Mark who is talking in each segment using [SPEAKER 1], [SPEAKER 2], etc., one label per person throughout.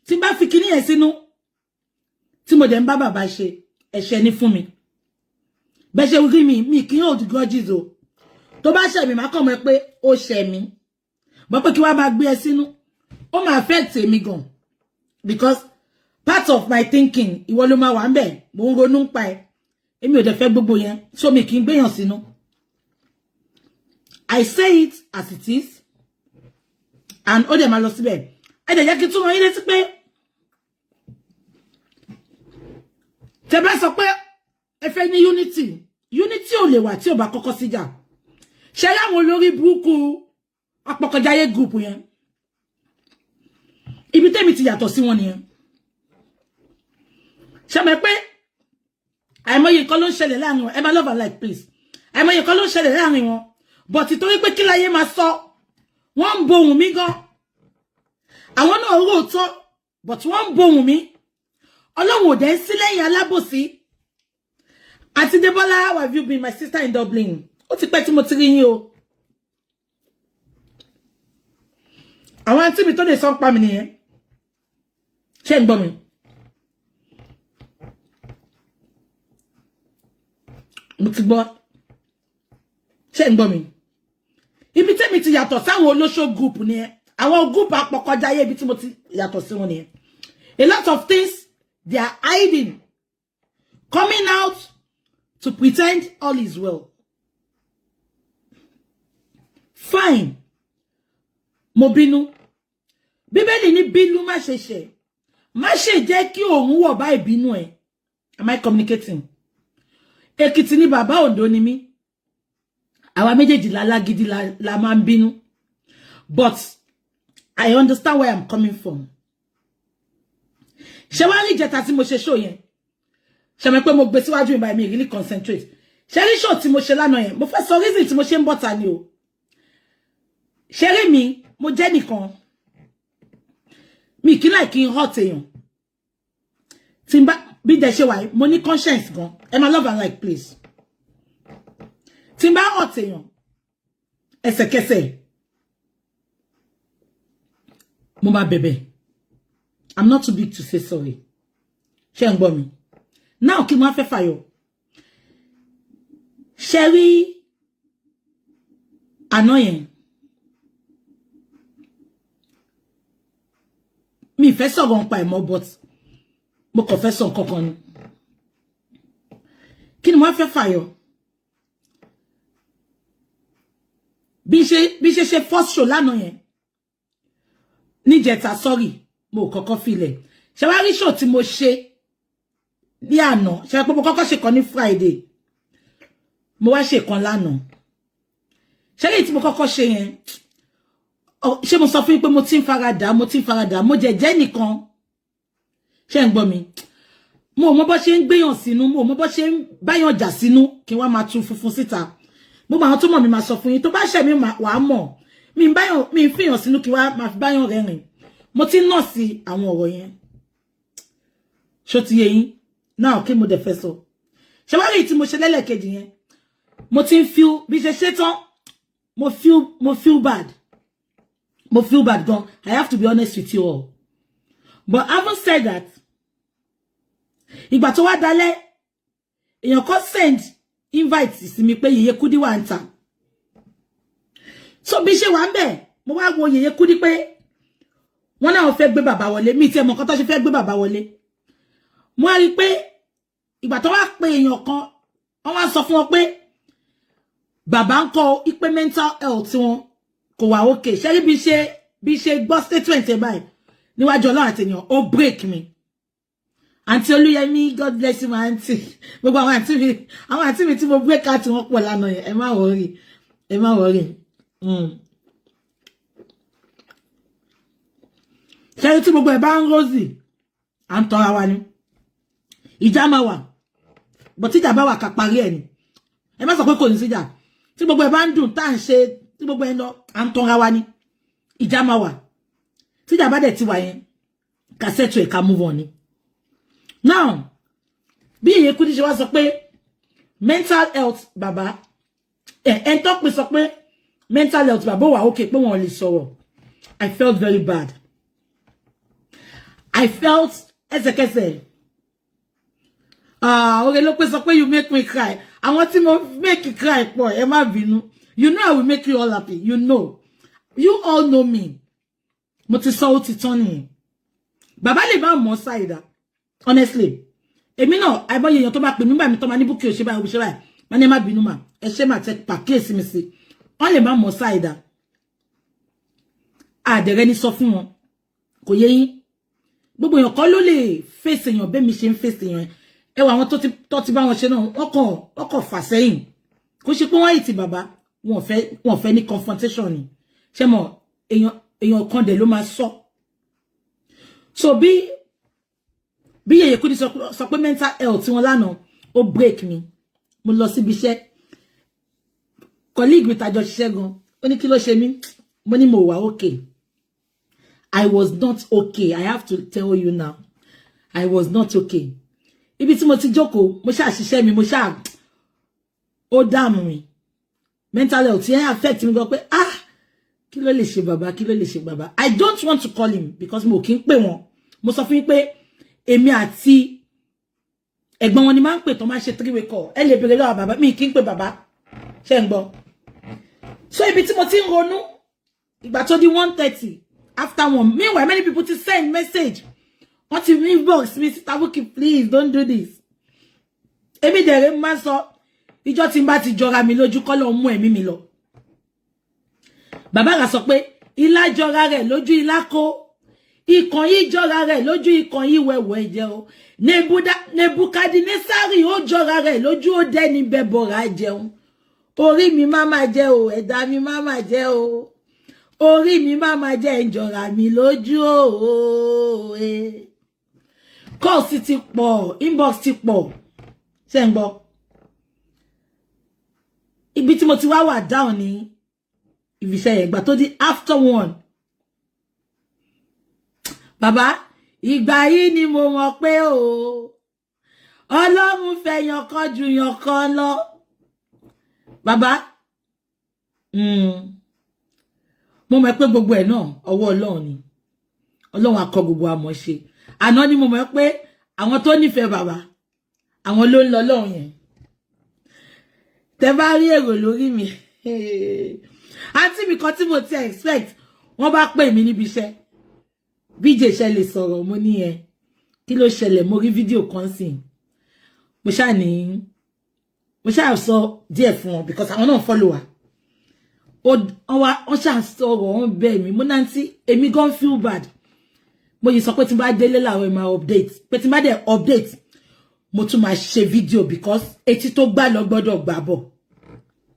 [SPEAKER 1] tí bá fi kíní yẹn sínú tí mo dẹ̀ ń bá bàbá ṣe ẹ̀ṣẹ̀ ní fún mi bẹ́ ṣe rí mi kí hold grudges o tó bá ṣẹ̀ mí má kàn mọ̀ pé ó ṣẹ̀ mí bọ́ pé kí wá bá gbé ẹ sínú ó máa affect mi gan because part of my thinking ìwọ ló máa wà ńbẹ̀ mo ń ronú pa ẹ èmi ò dẹ̀ fẹ́ gbogbo yẹn so mi kì í gbéyàn sínú. I say it as it is and ó dẹ̀ máa lọ síbẹ̀ ẹ dẹ̀ jẹ́ kí tún wọn yín létí pé tẹ́ bá sọ pé ẹ fẹ́ ní unity ò lè wà tí ò bá kọ́kọ́ síjà ṣe láwọn olórí burúkú apọkọjáyé group yẹn ibi tẹ́mi ti yàtọ̀ sí wọn nìyẹn ṣe mọ̀ pé àìmọye nǹkan ló ń ṣẹlẹ̀ láàrin wọn ẹ máa love and like please àìmọye nǹkan ló ń ṣẹlẹ̀ láàrin wọn but torí pé kí láyé máa sọ wọ́n ń bohùn mi gan àwọn náà róòtọ́ but wọ́n ń bohùn mi ọlọ́run ò dẹ̀ sí lẹ́yìn alábòsí àti Débọ́lá how have you been my sister in Dublin ó ti pẹ́ tí mo ti rí yín o àwọn àǹtí mi tó lè sọ pa mi nìyẹn ṣé ń gbọ́ mi mo ti gbọ́ ṣé ń gbọ́ mi ibi tẹ́mi ti yàtọ̀ sáwọn olóṣó group nìyẹn àwọn group apọkọjáyé ibi tí mo ti yàtọ̀ sí wọn nìyẹn a lot of things they are hiding coming out to pretend all is well fine mo bínú Bíbélì ní bínú má ṣe ṣe má ṣe jẹ́ kí òun wọ̀ bá ìbínú ẹ̀ am I communicating Èkìtì ni bàbá Oǹdó ni mí àwa méjèèjì lálágídí la máa ń bínú but I understand where I'm coming from ṣé wá rí ìjẹta tí mo ṣe show yẹn ṣé mọ̀ pé mo gbé síwájú ìbá mi really concentrate ṣé rí show tí mo ṣe lánàá yẹn mo fẹ́ sọ reason tí mo ṣe ń bọ́ta ni o ṣé rí mi mo jẹ́ nìkan mi kí láì kí n hot èèyàn tí n bá bí dẹ̀ ṣe wà mo ní conscience gan ẹ máa love and like please tí n bá hot èèyàn ẹsẹ̀kẹsẹ̀ mo máa bẹ̀bẹ̀ I'm not too big to say sorry ṣé ń gbọ́ mi now kí mo fẹ́ fàyọ ṣé rí àná yẹn mi fẹ́ sọ̀rọ̀ nípa ẹ̀ mọ́ but mo kàn fẹ́ sọ nǹkan kan ni kí ni mo fẹ́ fàyọ bí ṣe first show lánàá yẹn níjẹta sorry mo kọ́kọ́ filẹ̀ ṣé wá rí show tí mo ṣe ní àná ṣé pé mo kọ́kọ́ ṣe kan ní Friday mo wá ṣe kan lánàá ṣé lèyí tí mo kọ́kọ́ ṣe yẹn ṣé mo sọ fún yín pé mo ti ń faradà mo jẹ́jẹ́ nìkan ṣé ń gbọ́ mi mo mọ bó ṣe ń gbéyàn sínú mo mọ bó ṣe ń báyàn jà sínú kí wọ́n máa tún funfun síta gbogbo àwọn tó mọ̀ mi máa sọ fún yín tó bá ṣẹ̀ mi wà á mọ̀ mi ń fìyàn sínú kí wọ́n máa fi báyàn rẹ́rìn mo ti ń nọ̀ sí àwọn ọ̀rọ̀ yẹn ṣó ti yé yín náà kí mo dẹ̀ fẹ́ sọ ṣé wá rí tí mo ṣe lẹ́lẹ́kejì yẹn mo ti ń feel bí ṣe ṣe tán mo feel bad gan I have to be honest with you all but having said that ìgbà tó wá dalẹ̀ èèyàn kan send invite sí mi pé Yèyé Kudi wà ń ta so bí ṣe wà ń bẹ̀ mo wá wo Yèyé Kudi pé wọ́n náà fẹ́ gbé bàbá wọlé mi tí ẹ mọ̀ kan tó ṣe fẹ́ gbé bàbá wọlé mo wá rí pé ìgbà tó wá pé èèyàn kan wọ́n wá sọ fún wọn pé bàbá ń kọ́ ipe mental health wọn kò wà okay ṣé bí ṣe gbọ́ statement ẹ̀ báyìí níwájú Ọlọ́run àti èèyàn ó break mi àǹtí Olúyẹmí God bless you my auntie gbogbo àwọn àǹtí mi tí mo break out wọn pọ̀ lánàá yẹn ẹ má worry ṣé tí gbogbo ẹ̀ bá ń rosy à ń tọ́ra wa ni ìjà máa wà but tíjà bá wà ká parí ẹ̀ ni ẹ má sọ pé kò ní síjà tí gbogbo ẹ̀ bá ń dùn tá à ń ṣe tí gbogbo ẹ̀ lọ à ń tọ́ra wa ni ìjà máa wà tíjà bá dẹ̀ ti wà yẹn ká settle ẹ̀ ká move on ni now bí Yèyé Kudi ṣe wá sọ pé mental health bàbá ẹ̀ tó pé sọ pé mental health bàbá wà okay pé wọ́n lè sọ̀rọ̀ I felt very bad I felt ẹsẹ̀kẹsẹ̀. Okay, look, so you make me cry. I want to make you cry, boy. Emma Binu. You know I will make you all happy. You know. You all know me. Mo ti sọ ti Tony. Baba le ba mo side. Honestly. Èmi náà, ai boye èyàn tó bá pè mí bá mi tó ma ní Bukky o ṣe báyìí o ṣe báyìí. Ma ní má bínú ma. Ẹ ṣe ma take pa case mi sí. On le ba mo side. De re ni sọ fún wọn. Kò yé yín. Gbogbo èyàn kọ́ ló lè face èyàn be mi ṣe ń face èyàn. Ẹ wá àwọn tó ti bá wọn ṣe náà wọ́n kàn fà sẹ́yìn. Kò ṣe pé wọ́n yìí ti bàbá wọ́n fẹ́ ní confrontation ni. Ṣé mo èyàn kan dẹ̀ ló máa sọ. So bí Yèyé Kudi sọ pé mental health wọn lánàá ó break mi. Mo lọ síbi iṣẹ́. Colleague mi tàjọ ṣiṣẹ́ gan. Ó ní kí ló ṣe mí? Mo ní mo wà okay. I was not okay. I have to tell you now. I was not okay. Ibi tí mo ti jókòó, mo ṣá ṣiṣẹ́ mi, mo ṣá ó dààmú mi. Mental health yẹn affect mi gan pé kí ló lè ṣe bàbá, kí ló lè ṣe bàbá. I don't want to call him because mo kì í pè wọ́n. Mo sọ fún yín pé èmi àti ẹ̀gbọ́n wọn ni máa ń pè tó máa ṣe three-way call. Ẹ lè bèrè lọ́wọ́ bàbá, mi kì í pè bàbá. Ṣé ń gbọ́? So ibi tí mo ti ń ronú, ìgbà tó di 1:30 after 1. Meanwhile, many people to send message. What you inbox me, Sister Bukky, please don't do this. Èmi dere ma sọ, ìjọ́ tí n bá ti jọra mi lójú kọ́ lọ mú ẹ̀mí mi lọ. Bàbá ra sọ pé ilá jọra rẹ̀ lójú ilá kó. Ikàn yìí jọra rẹ̀ lójú ikàn yìí wẹ̀wẹ̀ jẹ o. Nebukadnesari ó jọra rẹ̀ lójú ó dẹni bẹbọra jẹun. Orí mi má máa jẹ o, ẹ̀dá mi má máa jẹ o. Orí mi má máa jẹ ìjọra mi lójú o. Call sí ti pọ̀, inbox ti pọ̀. Ṣé ń gbọ́? Ibi tí mo ti wá wà down ní ibi iṣẹ́ yẹn, ìgbà tó di after 1. Bàbá, ìgbà yìí ni mo mọ̀ pé o. Ọlọ́run fẹ́ yan kan ju yan kan lọ. Bàbá, mo mọ̀ pé gbogbo ẹ̀ náà ọwọ́ Ọlọ́run ni. Ọlọ́run á kọ́ gbogbo àmọ́ ṣe. Àná ni mo mọ̀ pé àwọn tó nífẹ̀ẹ́ bàbá, àwọn ló ń lọ lọ́hùn yẹn. Tẹ́ bá rí èrò lórí mi. Àǹtí mi kan tí mo ti expect, wọ́n bá pè mí níbi iṣẹ́. BJ ṣe lè sọ̀rọ̀ mo ní ẹ. Kí ló ṣẹlẹ̀? Mo rí fídíò kan sìn. Mo ṣá sọ díẹ̀ fún wọn because àwọn náà follow wa. Wọ́n ṣá sọ̀rọ̀ wọ́n bẹ̀ mí. Mo náà tí èmi gan feel bad. Mo yìí sọ pé tí n bá délé làwọn máa update. Pé tí n bá dé update, mo tún máa ṣe video because etí tó gbà lọ gbọ́dọ̀ gbà bọ̀.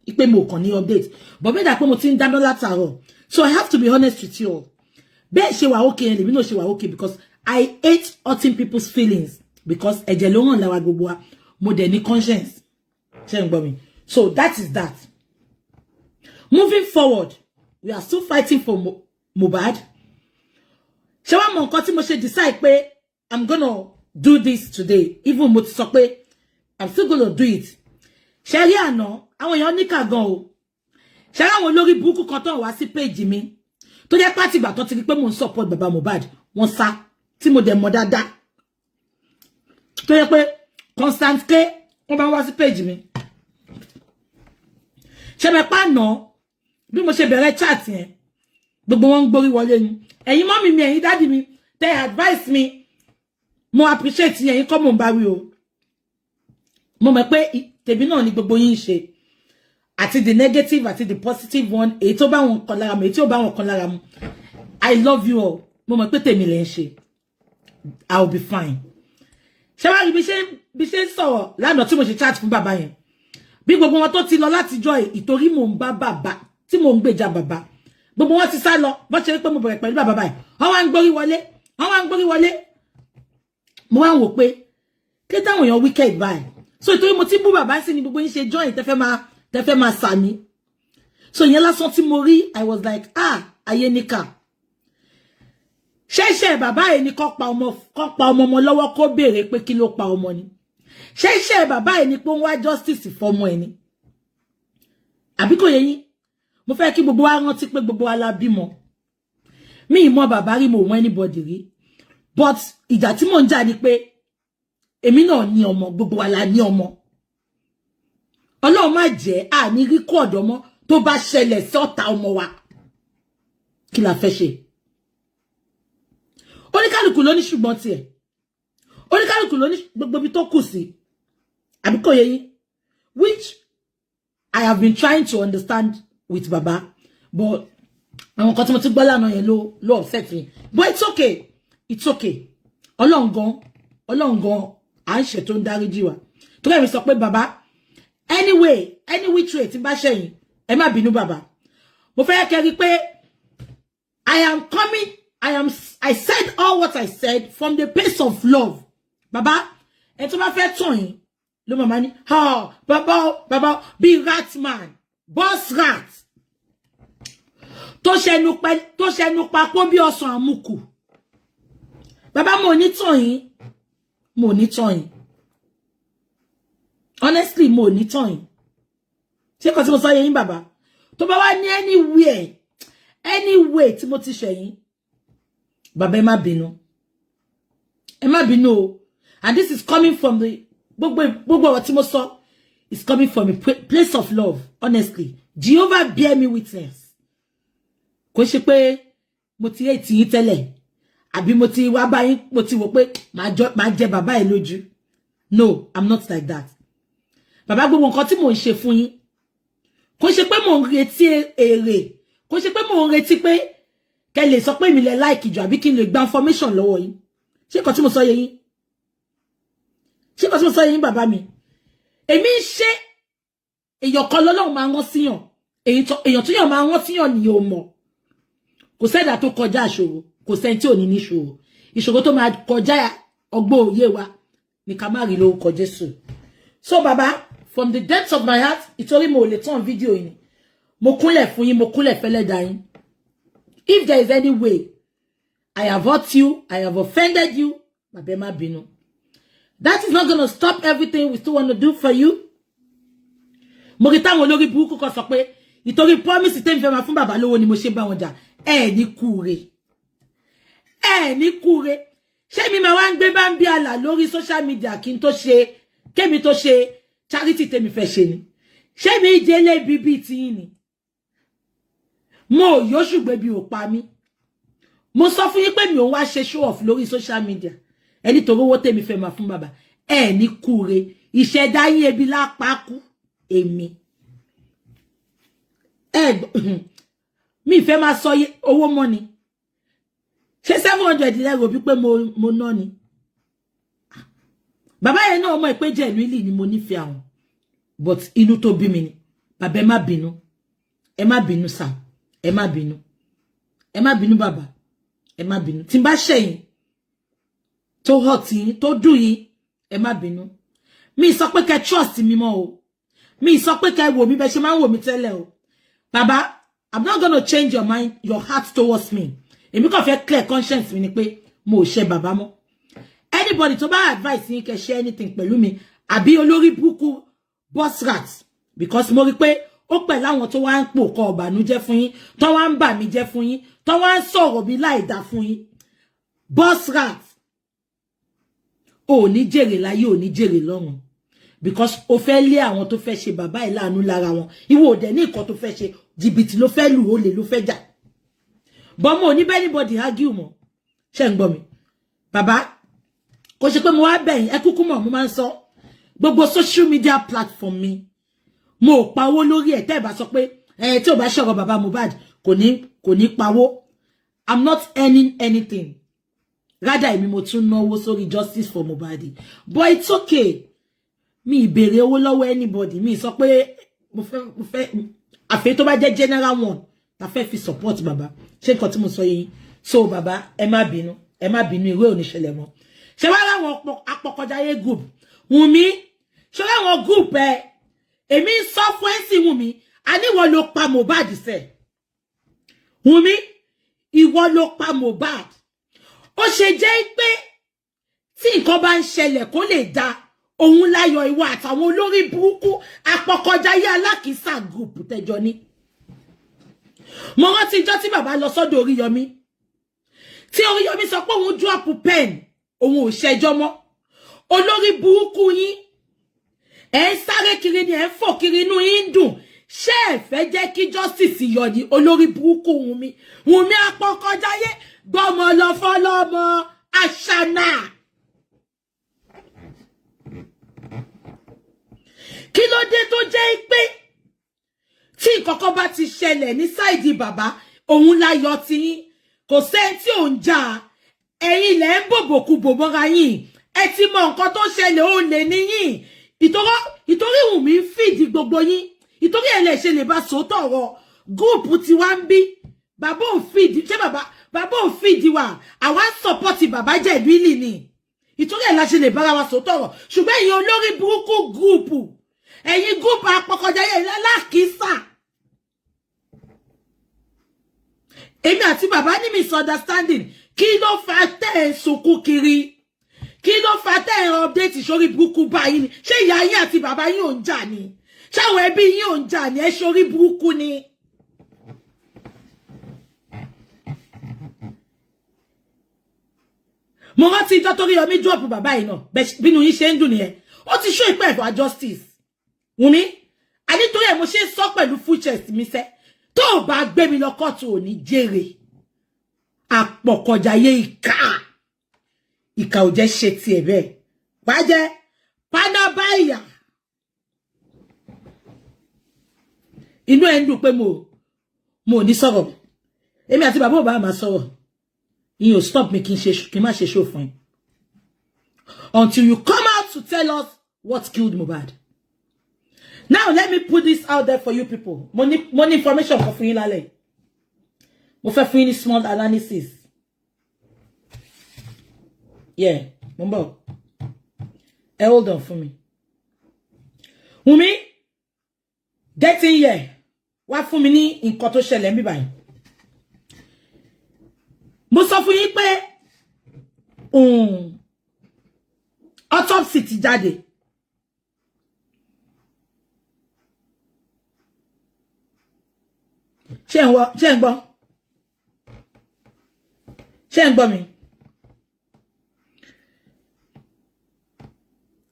[SPEAKER 1] Ipe mo kàn ní update. But bẹ́ẹ̀ dà pé mo ti ń dáná látàárọ̀. So I have to be honest with you all. Bẹ́ẹ̀ ṣe wà okay, èmi náà ṣe wà okay because I hate hurting people's feelings because ẹ̀jẹ̀ ló hàn lára gbogbo wa. Mo dẹ̀ ní conscience. Ṣé ń gbọ́ mi? So that is that. Moving forward, we are still fighting for Mohbad. Ṣé wá mọ nǹkan tí mo ṣe decide pé I'm gonna do this today. Even mo ti sọ pé I'm still gonna do it. Ṣé rí àná, àwọn èèyàn níkà gan o. Ṣé àwọn olórí burúkú kan tó wá sí page mi. Tó jẹ́ pàtì ìgbà tó ti rí pé mo ń support bàbá Mohbad, wọ́n sá tí mo dẹ̀ mọ̀ dáadáa. Tó jẹ́ pé constant K wọ́n bá wá sí page mi. Ṣé me pa náà bí mo ṣe bẹ̀rẹ̀ chat yẹn. Gbogbo wọn ń gborí wọlé ni. Ẹ̀yin mọ́mì mi, ẹ̀yin daddy mi, tẹ́ advice mi. Mo appreciate yín kọ́ mo ń bá wí o. Mo mọ̀ pé tèmi náà ni gbogbo yín ṣe. Àti the negative àti the positive one. Èyí tó bá wọn kan lára mu, èyí tí ó bá wọn kan lára mu. I love you all. Mo mọ̀ pé tèmi lẹ ń ṣe. I'll be fine. Ṣé wá rí bí ṣe sọ̀rọ̀ lánàá tí mo ṣe chat fún bàbá yẹn. Bí gbogbo wọn tó ti lọ láti jọ́ ìtorí mò ń bá bàbá tí mò ń gbèjà bàbá. Gbogbo wọn ti sá lọ bó ṣe rí pé mo bẹ̀rẹ̀ pẹ̀lú bàbá báyìí. Wọ́n wá ń gbórí wọlé. Mo wá ń wò pé kí táwọn èèyàn wicked báyìí. So ìtorí mo ti bú bàbá sí ni gbogbo yín ṣe join tẹ́fẹ́ máa sà mí. So ìyẹn lásán tí mo rí, I was like, ayé níkà. Ṣẹ́ṣẹ́ bàbá yìí ni kó pa ọmọ lọ́wọ́ kó béèrè pé kí ló pa ọmọ ni. Ṣẹ́ṣẹ́ bàbá yìí ni pé ń wá justice fọ́mọ ẹ̀ ni. Àbí kò yé yín? Mo fẹ́ kí gbogbo wa rántí pé gbogbo wa la bímọ. Mi ì mọ̀ bàbá rí, mo mọ̀ anybody rí. but ìjà tí mò ń jà ni pé èmi náà ní ọmọ, gbogbo wa la ní ọmọ. Ọlọ́run má jẹ́ a ní record ọmọ tó bá ṣẹlẹ̀ sọ́ta ọmọ wa. Kí la fẹ́ ṣe? Oníkálùkù ló ní ṣùgbọ́n tiẹ̀. Oníkálùkù ló ní gbogbo bí tó kù sí. Àbí kò yé yín? Which I have been trying to understand with Baba, but àwọn kan tí mo ti gbọ́ lánàá yẹn ló upset me. But it's okay. It's okay. Ọlọ́run gan à ń ṣe tó ń dáríjì wá. Tó kẹ́ mi sọ pé Baba, anyway, any which way tí bá ṣẹ̀yìn, ẹ má bínú Baba. Mo fẹ́ kẹ́ rí pé I said all what I said from the place of love. Baba, ẹ tó bá fẹ́ tàn yín, ló mama ní, Baba, be rat man, boss rat. Tó ṣẹnu papọ̀ bí ọsàn àmùkù. Baba, mo ní tàn yín. Honestly, mo ní tàn yín. Ṣé kò tí mo sọ yé yín Baba? Tó bá wá ní anyway tí mo ti ṣẹ̀yìn. Baba, ẹ má bínú. Ẹ má bínú o. And this is coming from the gbogbo ọ̀rọ̀ tí mo sọ is coming from a place of love, honestly. Jehovah bear me witness. Kò ṣe pé mo ti hate yín tẹ́lẹ̀. Àbí mo ti wá bá yín, mo ti wò pé màá jẹ bàbá ẹ lójú. No, I'm not like that. Bàbá, gbogbo nǹkan tí mò ń ṣe fún yín. Kò ṣe pé mò ń retí èrè. Kò ṣe pé mò ń retí pé kẹ́ lè sọ pé mi lè like jù àbí kí n lè gba information lọ́wọ́ yín. Ṣé nǹkan tí mo sọ yé yín? Ṣé nǹkan tí mo sọ yé yín bàbá mi? Èmi ń ṣe èèyàn kan lọ́lọ́run máa rán síyàn. Èèyàn tó yàn máa rán síyàn ni o mọ̀. Kò sẹ́dà tó kọjá ìṣòro. Kò sẹ́ni tí ò ní ní ìṣòro. Ìṣòro tó máa kọjá ọgbọ́n òye wa ni ká má rí lórúkọ Jésù. So Baba, from the depths of my heart, ìtorí mo lè tán fídíò yìí. Mo kúnlẹ̀ fún yín, mo kúnlẹ̀ fẹ́lẹ́dà yín. If there is any way I have hurt you, I have offended you, Baba, ẹ má bínú. That is not going to stop everything we still want to do for you. Mo rí táwọn olórí burúkú kan sọ pé ìtorí promise tèmi fẹ́ máa fún bàbá lówó ni mo ṣe bá wọn jà. Ẹ ní kúre. Ṣé mi máa wá ń gbé bá ń bí àlà lórí social media kí n tó ṣe kémi tó ṣe charity tèmi fẹ́ ṣe ni. Ṣé mi jẹ́lé bíbí tí yín ni. Mo yóò ṣùgbẹ́ bí ò pa mí. Mo sọ fún yín pé mi ò wá ṣe show off lórí social media. Ẹni tó rówó tèmi fẹ́ máa fún bàbá. Ẹ ní kúre. Ìṣẹ̀dá yín ebi lápá kú. Èmi. Mi fẹ́ máa sọ owó mọ́ ni. Ṣé 700 lẹ́rọ bí pé mo ná ni. Bàbá yẹn náà mọ̀ pé genuinely ni mo nífẹ̀ẹ́ àwọn. But inú tó bí mi ni. Bàbá, ẹ má bínú. Ẹ má bínú sà. Ẹ má bínú. Ẹ má bínú bàbá. Ẹ má bínú. Tí n bá ṣẹ̀yìn tó hot yín, tó dùn yín, ẹ má bínú. Mi sọ pé kẹ́ trust mi mọ́ o. Mi sọ pé kẹ́ wò mí bẹ́ ṣe máa ń wò mí tẹ́lẹ̀ o. Bàbá, I'm not going to change your mind, your heart towards me. Èmi kàn fẹ́ clear conscience mi ni pé mo ṣe bàbá mọ́. Anybody tó bá advice yín kẹ́ share anything pẹ̀lú mi, àbí olórí burúkú boss rat, because mo rí pé ó pẹ̀lú àwọn tó wá ń pò kọ ọ̀bànújẹ́ fún yín, tó wá ń bà mí jẹ́ fún yín, tó wá ń sọ̀rọ̀ bí láìdá fún yín. Boss rat. Ò ní jèrè láyé, ò ní jèrè lọ́run. Because ó fẹ́ lé àwọn tó fẹ́ ṣe bàbá ẹ̀ láàánú lára wọn. Ìwọ ò dẹ̀ ní nǹkan tó fẹ́ ṣe, jìbìtì ló fẹ́ lù, olè ló fẹ́ jà. But mo ní bẹ́ anybody argue mọ́. Ṣé ń gbọ́ mi? Bàbá, kò ṣe pé mo wá bẹ̀yìn, ẹ kúkú mọ̀, mo máa ń sọ. Gbogbo social media platform mi, mo pawó lórí ẹ̀ tẹ́ bá sọ pé tí ò bá ṣọ̀rọ̀ bàbá Mohbad kò ní pawó. I'm not earning anything. Rather, èmi mo tún náwó sórí justice for Mohbad. But it's okay. Mi ìbéèrè owó lọ́wọ́ anybody. Mi sọ pé mo fẹ́ àfẹ́ tó bá jẹ́ general one ta fẹ́ fi support bàbá. Ṣé nǹkan tí mo sọ yín? So bàbá, ẹ má bínú. Ẹ má bínú, ìwé ò ní ṣẹlẹ̀ mọ́. Ṣé wá láwọn apọkọjáyé group. Wùnmí, ṣé láwọn group èmi sọ fún ẹ̀sìn Wùnmí, a ní ìwọ ló pa Mohbad sẹ́. Wùnmí, ìwọ ló pa Mohbad. Ó ṣe jẹ́ pé tí nǹkan bá ń ṣẹlẹ̀ kó lè dá òun láyọ̀ ìwọ àtàwọn olórí burúkú apọkọjáyé alákìísà group tẹjọ ní. Mo rántí ìjọ́ tí bàbá lọ sọ́dọ̀ Oríyọmí. tí Oríyọmí sọ pé òun drop pen òun ò ṣẹjọ́ mọ́ olórí burúkú yín ẹ ń sáré kiri ni ẹ ń fò kiri inú yín dùn ṣé ẹ fẹ́ jẹ́ kí justice yọ ní olórí burúkú Wùnmí apọkọjáyé gbọ́mọ lọ fọlọ́mọ àṣànà kí ló dé tó jẹ́ pé tí ìkọ̀kọ̀ bá ti ṣẹlẹ̀ ní sáìdì bàbá òun láyọ̀ tí yín kò sẹ́ni tí ò ń jà ẹ̀yin lẹ̀ ń bòbòkú bòbọ́ra yín ẹ ti mọ nǹkan tó ṣẹlẹ̀ ó lè níyìn ìtorí Wùnmí ń fìdí gbogbo yín ìtorí ẹ̀ lè ṣe lè bá sòótọ́ ọ̀rọ̀ gúùpù tí wá ń bí bàbá ò fìdí ṣé bàbá ò fìdí wa àwa ń sọpọ́tì bàbá jẹ̀bi lì ní ìtorí ẹ̀ la ṣe lè bára wa sòótọ́ ọ̀rọ̀ ṣùgbọ́n ẹ̀yin olórí burúkú gúùpù ẹ̀yin gúùpù apọkọjáyé lákìísà èmi àti bàbá ní misunderstanding kí ló fà tẹ́ ẹ̀ sunkún kiri kí ló fà tẹ́ ẹ̀ update sórí burúkú báyìí ni ṣé ìyá yín àti bàbá yín ò ń jà ni ṣáwọn ẹbí yín ò ń jà ni ẹ sórí burúkú ni. mo rántí ìjọ torí Oríyọmí drop bàbá yìí náà bínú yín ṣe ń dùn nìyẹn ó ti show ìpẹ́ ẹ̀fọ́ justice Wùnmí ànítorí ẹ̀ mo ṣe ń sọ pẹ̀lú full chest mi sẹ́ tó o bá gbé mi lọ kóòtù ò ní jèrè àpọ̀kọ̀jáyé ìkà ò jẹ́ ṣe tiẹ̀ bẹ́ẹ̀ wá jẹ́ pánábáyà inú ẹ̀ ń dùn pé mo ní sọ̀rọ̀ èmi àti bàbá ò bá máa sọ̀rọ̀ yín ò stop me kí n má ṣe show fún yín until you come out to tell us what killed Mohbad. Now let me put this out there for you people. Money information for yín lálẹ́. Mo fẹ́ fún yín ní small analysis. Yeah, Mumbo. Hold on for me. Wùnmí, getting here. Wá fún mi ní nǹkan tó ṣẹlẹ̀ mi báyìí. Mo sọ fún yín pé autopsy ti jáde. Ṣé ń gbọ́ mi?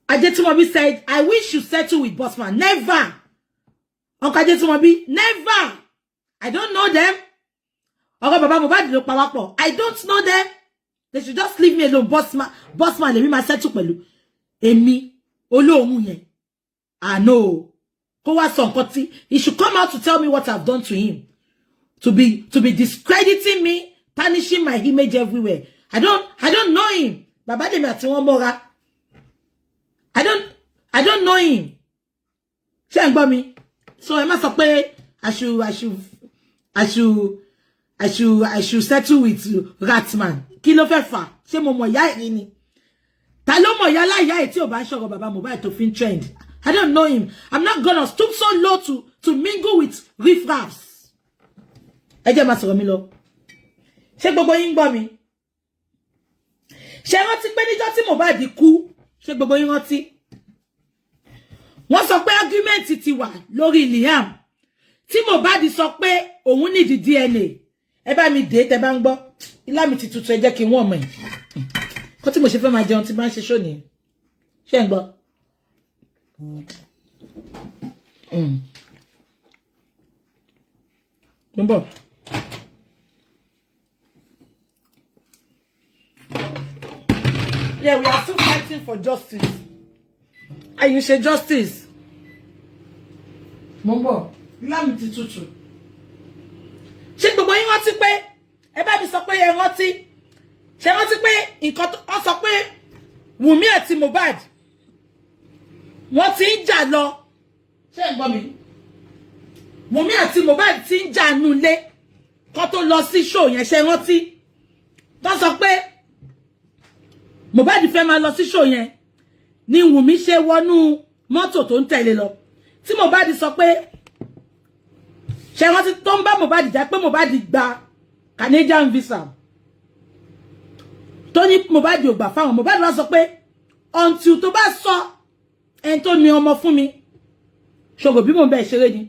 [SPEAKER 1] Ajetimobi said, I wish you settle with Bossman. Never. Uncle Ajetimobi, never. I don't know them. Uncle Baba Mohbad ló pawápọ̀. I don't know them. They should just leave me alone. Bossman, èmi máa settle pẹ̀lú. Èmi, olóhun yẹn. I know. Kó wá sọ nǹkan tí. He should come out to tell me what I've done to him. To be discrediting me, tarnishing my image everywhere. I don't know him. Baba de mi àti wọn mọ́ra. I don't know him. Ṣé ń gbọ́ mi? So ẹ má sọ pé I should settle with Ratman. Kí ló fẹ́ fà? Ṣé mo mọ̀ ìyá ẹ̀ ni? Ta ló mọ̀ ìyá láyà ẹ̀ tí ò bá ṣọ̀rọ̀ bàbá Mohbad tó fi ń trend? I don't know him. I'm not gonna stoop so low to mingle with riffraffs. Ẹ jẹ́ máa sọ̀rọ̀ mi lọ. Ṣé gbogbo yín gbọ́ mi? Ṣé rántí pé níjọ́ tí Mohbad kú? Ṣé gbogbo yín rántí? Wọ́n sọ pé argument ti wà lórí Liam. Tí Mohbad sọ pé òun ní di DNA. Ẹ bá mi dé tẹ́ bá ń gbọ́. Ilá mi ti tutù ẹ jẹ́ kí n wọ́n mọ̀. Kó tí mo ṣe fẹ́ máa jẹun tí bá ń ṣe show ni. Ṣé ń gbọ́? Number. Yeah, we are still fighting for justice. And you say justice. Mumbo, let me teach you. Ṣé gbogbo yín rántí pé ẹ bá mi sọ pé ẹ rántí. Ṣé rántí pé nǹkan ó sọ pé Wùnmí àti Mohbad wọ́n ti ń jà lọ. Ṣé ń gbọ́ mi? Wùnmí àti Mohbad ti ń jà nulé kó tó lọ sí show yẹn ṣé rántí. Tó sọ pé Mohbad fẹ́ máa lọ sí show yẹn ni Wùnmí ṣe wọnú mọ́tò tó ń tẹ̀lé lọ. Tí Mohbad sọ pé ṣé rántí tó ń bá Mohbad jà pé Mohbad gba Canadian visa. Tó ní Mohbad ò gbà fáwọn. Mohbad wá sọ pé until tó bá sọ ẹni tó ní ọmọ fún mi. Ṣògo bí mo ń bẹ ṣeré ni.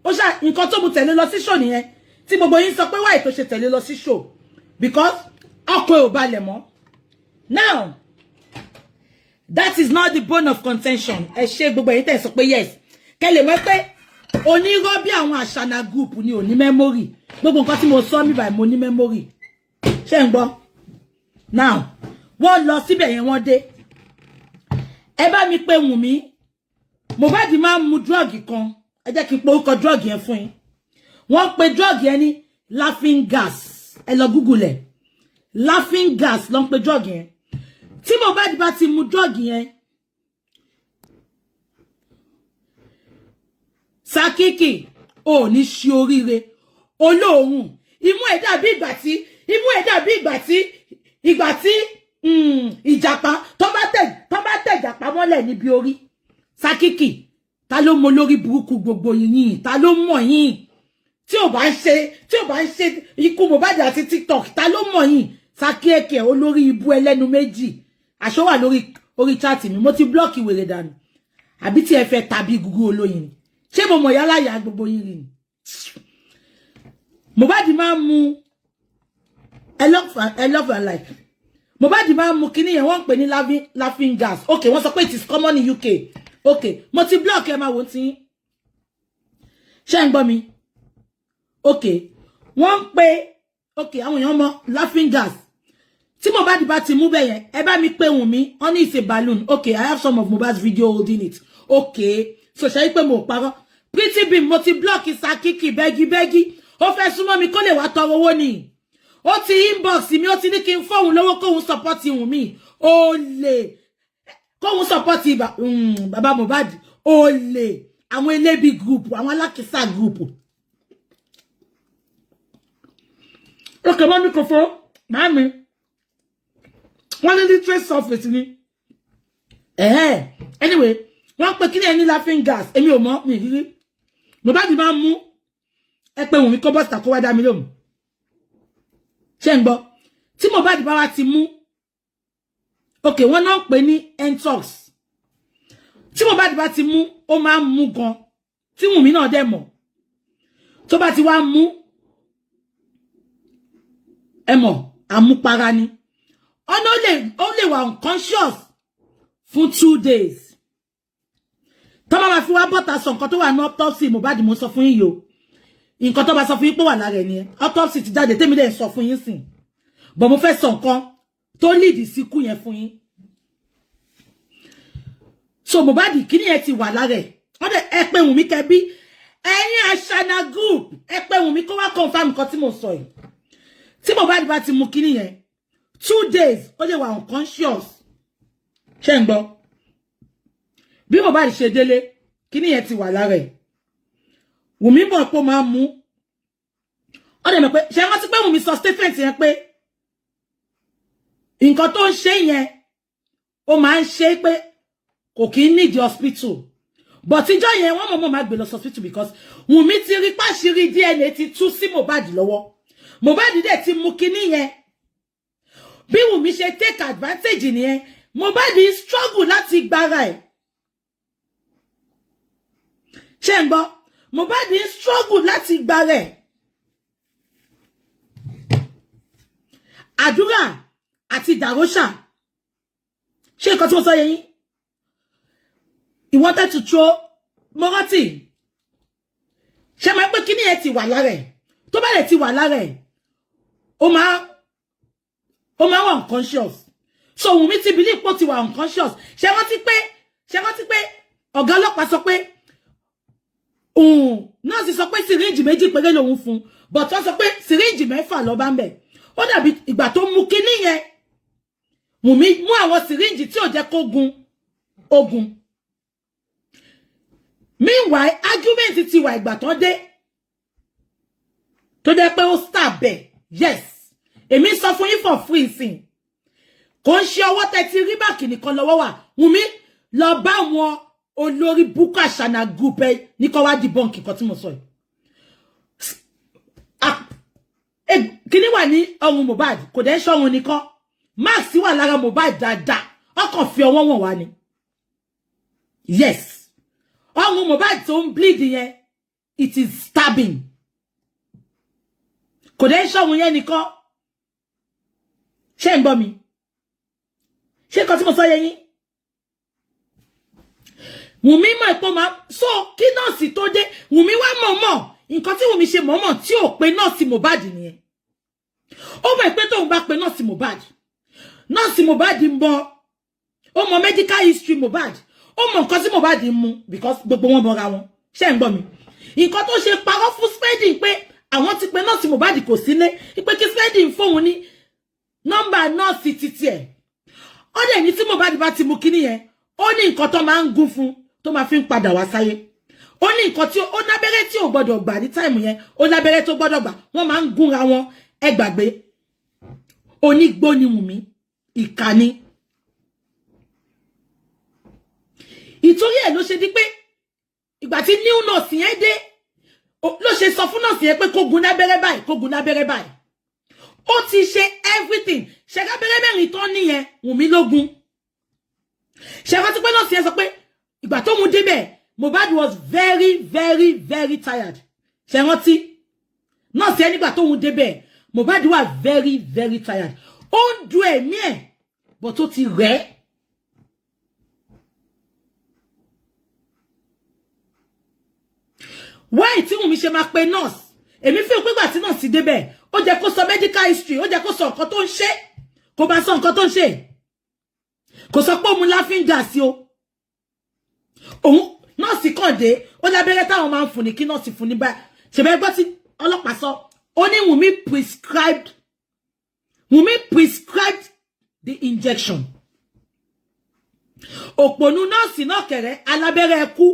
[SPEAKER 1] Ó ṣá nǹkan tó mú tẹ̀lé lọ sí show nìyẹn. Tí gbogbo yín sọ pé why tó ṣe tẹ̀lé lọ sí show. Because ọkọ ò balẹ̀ mọ́. Now, that is not the bone of contention. Ẹ ṣe gbogbo ẹ̀yin tẹ́ sọ pé yes. Kẹ́ lè mọ̀ pé onírọ́ bí àwọn àṣànà group ni ò ní memory. Gbogbo nǹkan tí mo sọ mi báyìí mo ní memory. Ṣé ń gbọ́? Now, wọ́n lọ síbẹ̀ yẹn wọ́n dé. Ẹ bá mi pé Wùnmí. Mohbad máa ń mu drug kan. Ẹ jẹ́ kí n pe orúkọ drug yẹn fún yín. Wọ́n pe drug yẹn ní laughing gas. Ẹ lọ Google ẹ̀. Laughing gas ló ń pe drug yẹn. Tí Mohbad bá ti mu drug yẹn. Sakiki ò ní ṣe oríire. Olóhùn. Imú ẹ̀ dàbí ìgbà tí ìjàpá tó bá tẹ̀ ìjàpá mọ́lẹ̀ níbi orí. Sakiki, ta ló mọ lórí burúkú gbogbo yín? Ta ló mọ̀ yín? Tí ò bá ń ṣe ikú Mohbad àti TikTok, ta ló mọ̀ yín? Sakiki olórí ibu ẹlẹ́nu méjì. Aṣọ wà lórí chat mi, mo ti block ìwèrè dànù. Àbí tí ẹ fẹ́ tàbí gugu olóyin ni. Ṣé mo mọ̀ yálà ya gbogbo yín rí ni? Mohbad máa ń mu I love and like. Mohbad máa ń mu kíní yẹn wọ́n pè ní laughing gas. Okay, wọ́n sọ pé it is common in UK. Okay, mo ti block ẹ máa wò tí. Ṣé ń gbọ́ mi? Okay. Wọ́n pè okay, àwọn èèyàn mọ̀ laughing gas. Tí Mohbad bá ti mú bẹ́ẹ̀ yẹn, ẹ bá mi pé Wùnmí, honey is a balloon. Okay, I have some of Mohbad's video holding it. Okay. So ṣe pé mo parọ́. Pretty Bim mo ti block Sakiki bẹ́gí. Ó fẹ́ súnmọ́ mi kó lè wá tọrọ owó ni. Ó ti inbox mi, ó ti ní kí n fóun lówó kóun support Wùnmí. Ó lè kóun support bàbá Mohbad. Ó lè àwọn elébi group, àwọn alákìsà group. Okay, mami kò fọ́, mami. Wọ́n ní trace surface ni. Anyway, wọ́n pè kíni ẹni laughing gas. Èmi ò mọ̀ mi rírí. Mohbad máa ń mú ẹ pé Wùnmí kó bọ́sítà kó wá dá mi lóhùn. Ṣé ń gbọ́? Tí Mohbad bá wá ti mú. Okay, wọ́n náà pè ní entox. Tí Mohbad bá ti mú, ó máa ń mú gan. Tí Wùnmí náà dẹ̀ mọ̀. Tó bá ti wá mú, ẹ mọ̀, àmupara ni. Ó lè wà unconscious fún 2 days. Tó bá fi wá bọ́ta sọ nǹkan tó wà ní autopsy Mohbad mo sọ fún yín yo. Nǹkan tó bá sọ fún yín pé wà lára ẹ̀ ni. Autopsy ti jáde tèmi dẹ̀ sọ fún yín sìn. But mo fẹ́ sọ nǹkan tó lead sí ikú yẹn fún yín. So Mohbad kíni yẹn ti wà lára ẹ̀. Wọ́n dẹ̀ ẹ pé Wùnmí kẹbí. Ẹ̀yin Àṣànà group ẹ pé Wùnmí kó wá confirm nǹkan tí mo sọ yìí. Tí Mohbad bá ti mú kíni yẹn 2 days ó lè wà unconscious. Ṣé ń gbọ́? Bí Mohbad ṣe délé kíni yẹn ti wà lára ẹ̀. Wùnmí mọ̀ pé ó máa mú. Ó dẹ̀ mọ̀ pé ṣé wọ́n ti pé Wùnmí sọ statement yẹn pé nǹkan tó ń ṣe yẹn ó máa ń ṣe pé kò kí ń need the hospital. But ìjọ yẹn wọ́n mọ̀ máa gbé lọ hospital because Wùnmí ti rí páṣírí DNA ti tú sí Mohbad lọ́wọ́. Mohbad dẹ̀ ti mú kíní yẹn. Bí Wùnmí ṣe take advantage nìyẹn. Mohbad struggle láti gbára ẹ̀. Ṣé ń gbọ́? Mohbad struggle láti gbára ẹ̀. Àdúrà àti dàróṣà. Ṣé nǹkan tí mo sọ yẹn yín? He wanted to throw Morati. Ṣé máa pé kíní ẹ ti wà lára ẹ̀? Tó bá lè ti wà lára ẹ̀, ó máa wà unconscious. So Wùnmí ti believe pé ó ti wà unconscious. Ṣé rántí pé ọ̀gá ọlọ́pàá sọ pé nọ́ọ̀sì sọ pé syringe méjì péré lòun fún, but wọ́n sọ pé syringe mẹ́fà ló bá ń bẹ̀. Ó dàbí ìgbà tó mú kíní yẹn. Wùnmí mú àwọn syringe tí ò jẹ́ kó gun ogun. Meanwhile, argument ti wà ìgbà tó dé. Tó jẹ́ pé ó stab ẹ̀. Yes. Èmi sọ fún yín for free sin. Kò ń ṣe ọwọ́ tẹ́ ti rí báàkì nìkan lọ́wọ́ wà. Wùnmí lọ bá wọn olórí búkú Àṣànà group ẹ ní kó wá debunk nǹkan tí mo sọ yìí. Kíní wà ní ọrùn Mohbad kò dẹ̀ ṣọ́run nìkan. Max wà lára Mohbad dáadáa. Ọkàn fi ọwọ́ wọn wá ni. Yes. Ọrùn Mohbad tó ń bleed yẹn, it is stabbing. Kò dẹ̀ ṣọ́run yẹn nìkan. Ṣé ń gbọ́ mi? Ṣé nǹkan tí mo sọ yé yín? Wùmí mọ̀ pé so kí nọ́ọ̀sì tó dé, Wùmí wá mọ̀ọ́mọ̀, nǹkan tí Wùmí ṣe mọ̀ọ́mọ̀ tí ò pe nọ́ọ̀sì Mohbad nìyẹn. Ó mọ̀ pé tóun bá pe nọ́ọ̀sì Mohbad mọ̀, ó mọ̀ medical history Mohbad, ó mọ̀ nǹkan tí Mohbad mú because gbogbo wọn bọ́ra wọn. Ṣé ń gbọ́ mi? Nǹkan tó ṣe parọ́ fún Spending pé àwọn ti pe nọ́ọ̀sì Mohbad kò sílé, pé kí Spending fóun ní nọ́mbà nọ́ọ̀sì títí ẹ̀. Ó dẹ̀ ní tí Mohbad bá ti mú kíní yẹn, ó ní nǹkan tó máa ń gún fún tó máa fi ń padà wá sáyé. Ó ní nǹkan tí ó lábẹ́rẹ́ tí ò gbọ́dọ̀ gbà ní táìmù yẹn, ó lábẹ́rẹ́ tó gbọ́dọ̀ gbà, wọ́n máa ń gúnra wọn. Ẹ gbàgbé. Onígbó ni Wùmí, ìkà ni. Ìtorí ẹ̀ ló ṣe di pé ìgbà tí new nurse yẹn dé, ló ṣe sọ fún nurse yẹn pé kó gún lábẹ́rẹ́ báyìí, kó gún lábẹ́rẹ́ báyìí. Ó ti ṣe everything. Ṣé lábẹ́rẹ́ mẹ́rin tán nìyẹn, Wùmí ló gún. Ṣé rántí pé nurse yẹn sọ pé ìgbà tó mú débẹ̀, Mohbad was very, very, very tired. Ṣé rántí? Nurse yẹn nígbà tó mú débẹ̀, Mohbad was very, very tired. Ó ń du ẹ̀mí ẹ̀, but ó ti rẹ̀. Why tí Wùmí ṣe máa pe nurse? Èmi feel pé ìgbà tí nurse débẹ̀, ó jẹ́ kó sọ medical history, ó jẹ́ kó sọ nǹkan tó ń ṣe. Kò bá sọ nǹkan tó ń ṣe. Kò sọ pé òun laughing gas o. Òun nurse kàn dé, ó lábẹ́rẹ́ táwọn máa ń fún ni kí nurse fún ní báyìí. Ṣé bẹ́ẹ̀ gbọ́ tí ọlọ́pàá sọ? Ó ní Wùmí prescribed the injection. Òpònú nurse náà kẹ̀rẹ́ alábẹ́rẹ́ kú.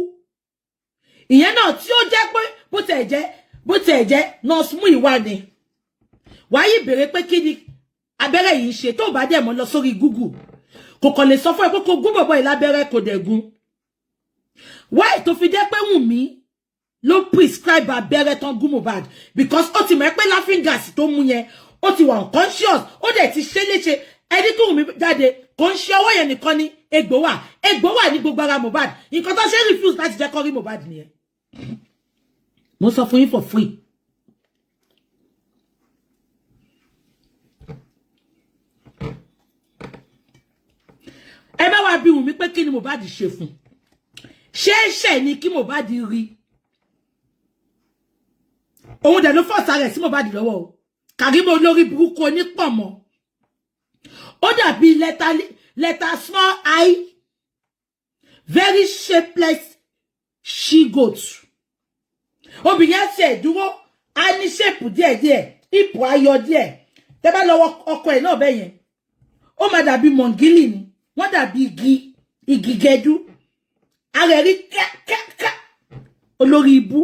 [SPEAKER 1] Ìyẹn náà tí ó jẹ́ pé bó tẹ̀ jẹ́ nurse mú ìwà ni. Wàá yí bèrè pé kí ni abẹ́rẹ́ yìí ṣe tó bá dẹ̀ mọ́ lọ sórí Google. Kò kàn lè sọ fún ẹ pé kó gún bọ̀bọ̀ ìlábẹ́rẹ́ kò dẹ̀ gún. Why tó fi jẹ́ pé Wùmí ló prescribe abẹ́rẹ́ tán gún Mohbad? Because ó ti mọ̀ pé laughing gas tó mú yẹn, ó ti wà unconscious, ó dẹ̀ ti ṣe léṣe. Ẹni kí Wùmí jáde, kò ń ṣe ọwọ́ yẹn nìkan ni egbò wà ní gbogbo ara Mohbad. Nǹkan tó ṣe refuse láti jẹ́ kó rí Mohbad nìyẹn. Mo sọ fún yín for free. Ẹ bá wá bí Wùmí pé kí ni Mohbad ṣe fún? Ṣé ni kí Mohbad rí? Òun dẹ̀ ló fọ́ọ̀sì rẹ̀ sí Mohbad lọ́wọ́ o. Kàrímọ́ olórí burúkú onípọ̀mọ́. Ó dàbí letter small I, very shapeless she-goat. Obìnrin ṣe dúró, a ní shape díẹ̀díẹ̀, ipò ayọ̀ díẹ̀. Tẹ́ bá lọ́wọ́ ọkọ ẹ̀ náà bẹ́ẹ̀ yẹn. Ó máa dàbí mọ̀ngílì ni. Wọ́n dàbí igi gẹdú. Ààrẹ rí ká olórí ibú.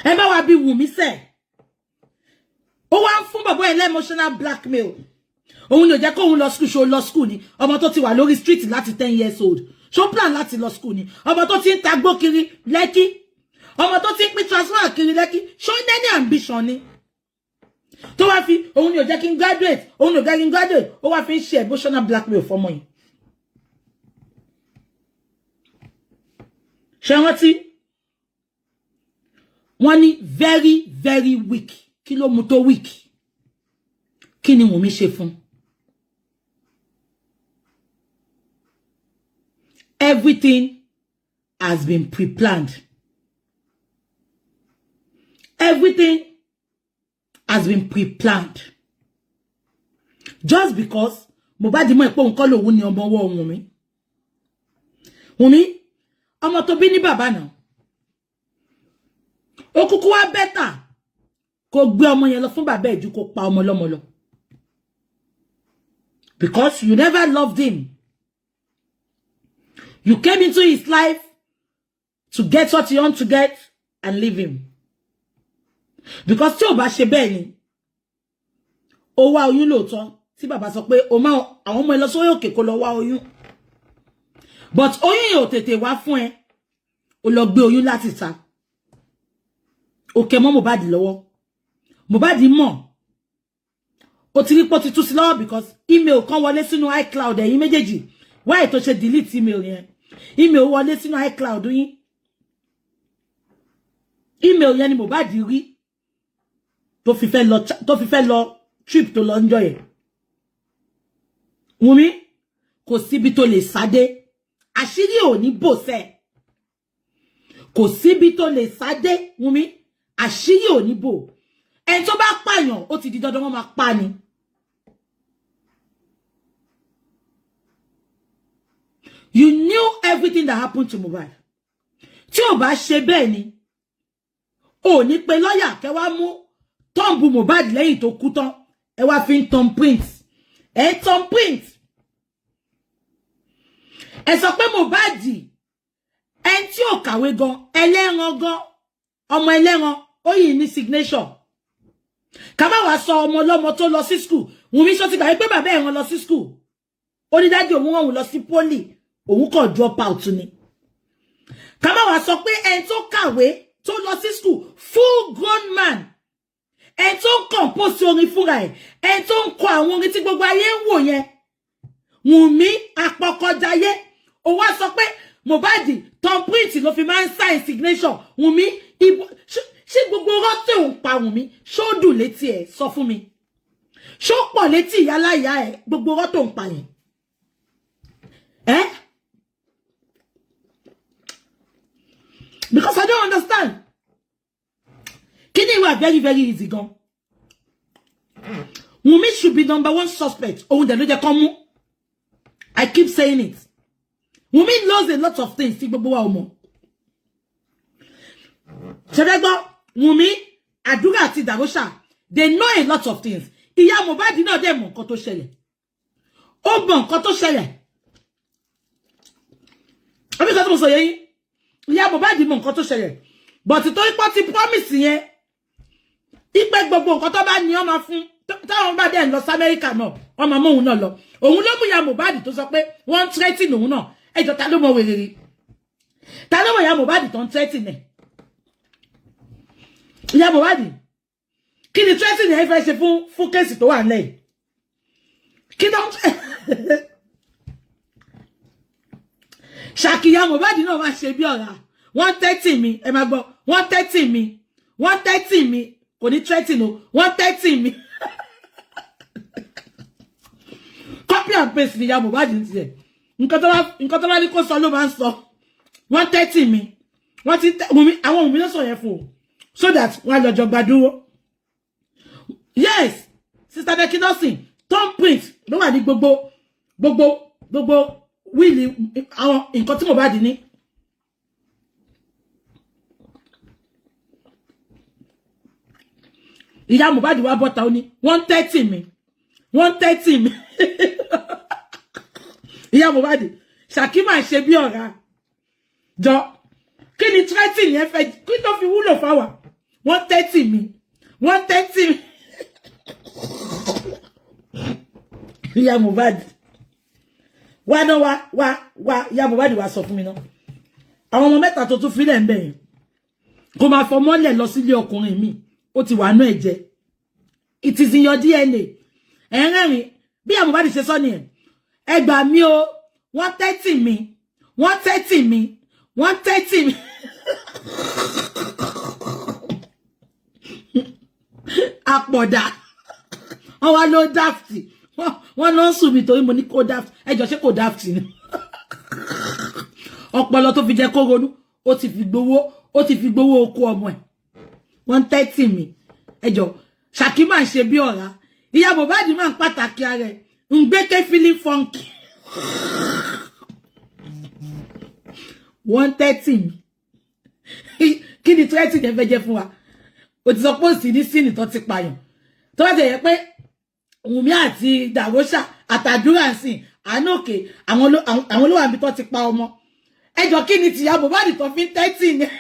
[SPEAKER 1] Ẹ bá wá bí Wùmí sẹ́. Ó wá ń fún bàbá ẹ̀ emotional blackmail. Òun ló jẹ́ kó òun lọ school, ṣó lọ school ni. Ọmọ tó ti wà lórí street láti 10 years old. Ṣó plan láti lọ school ni. Ọmọ tó ti ń tagbó kiri Lẹ́kí. Ọmọ tó ti ń pín transfer kiri Lẹ́kí. Ṣó ní ambition ni. Tó wá fi òun ni ó jẹ́ kí n graduate, òun ló jẹ́ kí n graduate, ó wá fi ń ṣe emotional blackmail fọ́mọ yìí. Ṣé rántí? Wọ́n ní very, very weak. Kí ló mú tó weak? Kí ni Wùmí ṣe fún? Everything has been pre-planned. Everything has been pre-planned. Just because Mohbad mọ̀ pé òun kọ́ lòun ni ọmọ ọwọ́ Wùmí. Wùmí, ọmọ tó bí ní bàbá náà. Ó kúkú wá bẹ́tà kó gbé ọmọ yẹn lọ fún bàbá ẹ̀ ju kó pa ọmọ lọ́mọ lọ. Because you never loved him. You came into his life to get what you want to get and leave him. Because tí ó bá ṣe bẹ́ẹ̀ ni, ó wá oyún lóòótọ́ tí bàbá sọ pé àwọn ọmọ ẹ lọ sórí òkè kó lọ wá oyún. But oyún yẹn ò tètè wá fún ẹ. Ó lọ gbé oyún láti ta. Òkè mọ́ Mohbad lọ́wọ́. Mohbad mọ̀. Ó ti rí pé ó ti tú sí lọ́wọ́ because email kan wọlé sínú iCloud ẹ̀yin méjèèjì. Why tó ṣe delete email yẹn? Email wọlé sínú iCloud yín. Email yẹn ni Mohbad rí tó fi fẹ́ lọ trip tó lọ ńjọ́ yẹn. Wùmí kò síbi tó lè sádé. Àṣírí ò ní bò sẹ́. Kò síbi tó lè sádé, Wùmí. Àṣírí ò ní bò. Ẹni tó bá pààyàn, ó ti di dandan wọ́n máa pa ni. You knew everything that happened to Mohbad. Tí ó bá ṣe bẹ́ẹ̀ ni, ó ní pé lawyer kẹ́ wá mú tombu Mohbad lẹ́yìn tó kú tán. Ẹ wá fi thumb print. Thumb print. Ẹ sọ pé Mohbad ẹni tí ó kàwé gan, ẹlẹ́ran gan, ọmọ ẹlẹ́ran, ó yìí ní signature. Ká má wá sọ ọmọ ọlọ́mọ tó lọ sí school. Wùmí sọ ti gbà pé bàbá ẹ̀ rán lọ sí school. Ó ní dájú òun rán lọ sí poli. Òun kò drop out ni. Ká má wá sọ pé ẹni tó kàwé tó lọ sí school, full grown man. Ẹni tó compose orin fúnra ẹ̀, ẹni tó ń kọ àwọn orin tí gbogbo ayé ń wò yẹn. Wùmí apọkọjáyé. Ó wá sọ pé Mohbad thumb print ló fi máa ń sign signature. Wùmí ṣé gbogbo rọ́tẹ̀ òun pa Wùmí ṣó dùn létí ẹ̀ sọ fún mi. Ṣó pọ̀ létí ìyáláyà ẹ̀ gbogbo rọ́tẹ̀ òun pa yẹn. Because I don't understand. Kini wa very, very easy gone. Wùmí should be number one suspect. Oh, they don't come. I keep saying it. Wùmí knows a lot of things. Wùmí, Àdúrà àti Dàróṣà, they know a lot of things. Ìyá Mohbad náà dẹ̀ mọ̀ nǹkan tó ṣẹlẹ̀. Ó mọ̀ nǹkan tó ṣẹlẹ̀. Àbí kan tó mo sọ yẹn. Ìyá Mohbad mọ̀ nǹkan tó ṣẹlẹ̀. But tó ipò ti promise yẹn. Ipe gbogbo nǹkan tó bá ní ó máa fún. Táwọn bá dẹ̀ lọ sí America náà, wọ́n máa mú òun náà lọ. Òun ló mú ìyá Mohbad tó sọ pé wọ́n threaten òun náà. Ẹjọ́ ta ló mọ̀ wèrè rí. Ta ló mọ̀ ìyá Mohbad tó ń threaten ẹ̀. Ìyá Mohbad. Kí ni threaten ẹ̀ fẹ́ ṣe fún case tó wà nílẹ̀. Kí ló ń Ṣàkì ìyá Mohbad náà máa ṣe bí ọ̀rá. Wọ́n threaten mi, ẹ máa gbọ́. Wọ́n threaten mi. Wọ́n threaten mi. Kò ní threaten o. Wọ́n threaten mi. Copy and paste ni ìyá Mohbad ń tiẹ̀. Nǹkan tó bá ní kó sọ ló máa ń sọ. Wọ́n threaten mi. Wọ́n ti àwọn Wùmí ló sọ yẹn fún o. So that wọ́n lọ jọ gbàdúró. Yes, Sister Becky Dawson, thumb print ló wà ní gbogbo wíìlì àwọn nǹkan tí Mohbad ní. Ìyá Mohbad wá bọ́ta ó ní 130 mi. 130 mi. Ìyá Mohbad, Ṣàkí máa ṣe bí ọ̀rá. Jọ, kí ni threatening yẹn fẹ́ kí tó fi wúlò fáwa? 130 mi. 130 mi. Ìyá Mohbad. Wá Ìyá Mohbad wá sọ fún mi náà. Àwọn ọmọ mẹ́ta tó tún filẹ̀ ń bẹ̀ yẹn. Kó máa fọmọ́lẹ̀ lọ sílé ọkùnrin mi. Ó ti wà nú ẹ̀jẹ̀. It is in your DNA. Ẹ̀rẹ́rìn bí Ìyá Mohbad ṣe sọ nìyẹn. Ẹ gbà mí o. 130 mi. 130 mi. 130 mi. Àpọ̀dà. Wọ́n wá ló dáfti. Wọ́n lọ sùn mi torí mo ní kó dáfti. Ẹjọ́ ṣé kò dáfti ni. Ọpọlọ tó fi jẹ́ kó ronú. Ó ti fi gbowó okú ọmọ ẹ̀. 130 mi. Ẹjọ́ Ṣàkí máa ń ṣe bí ọ̀rá. Ìyá Mohbad máa ń pàtàkì ara ẹ̀. Ń gbé ké feeling funky. 130 mi. Kí ni 20 yẹn fẹ́ jẹ́ fún wa? Ó ti sọ pé òsì ní sínì tó ti pààyàn. Tó bá jẹ́ pé Wùmí àti Dàróṣà àtàdúrà sí àánú òkè àwọn ló wà níbi tó ti pa ọmọ. Ẹjọ́ kí ni tìyá Mohbad tó fi 30 yẹn?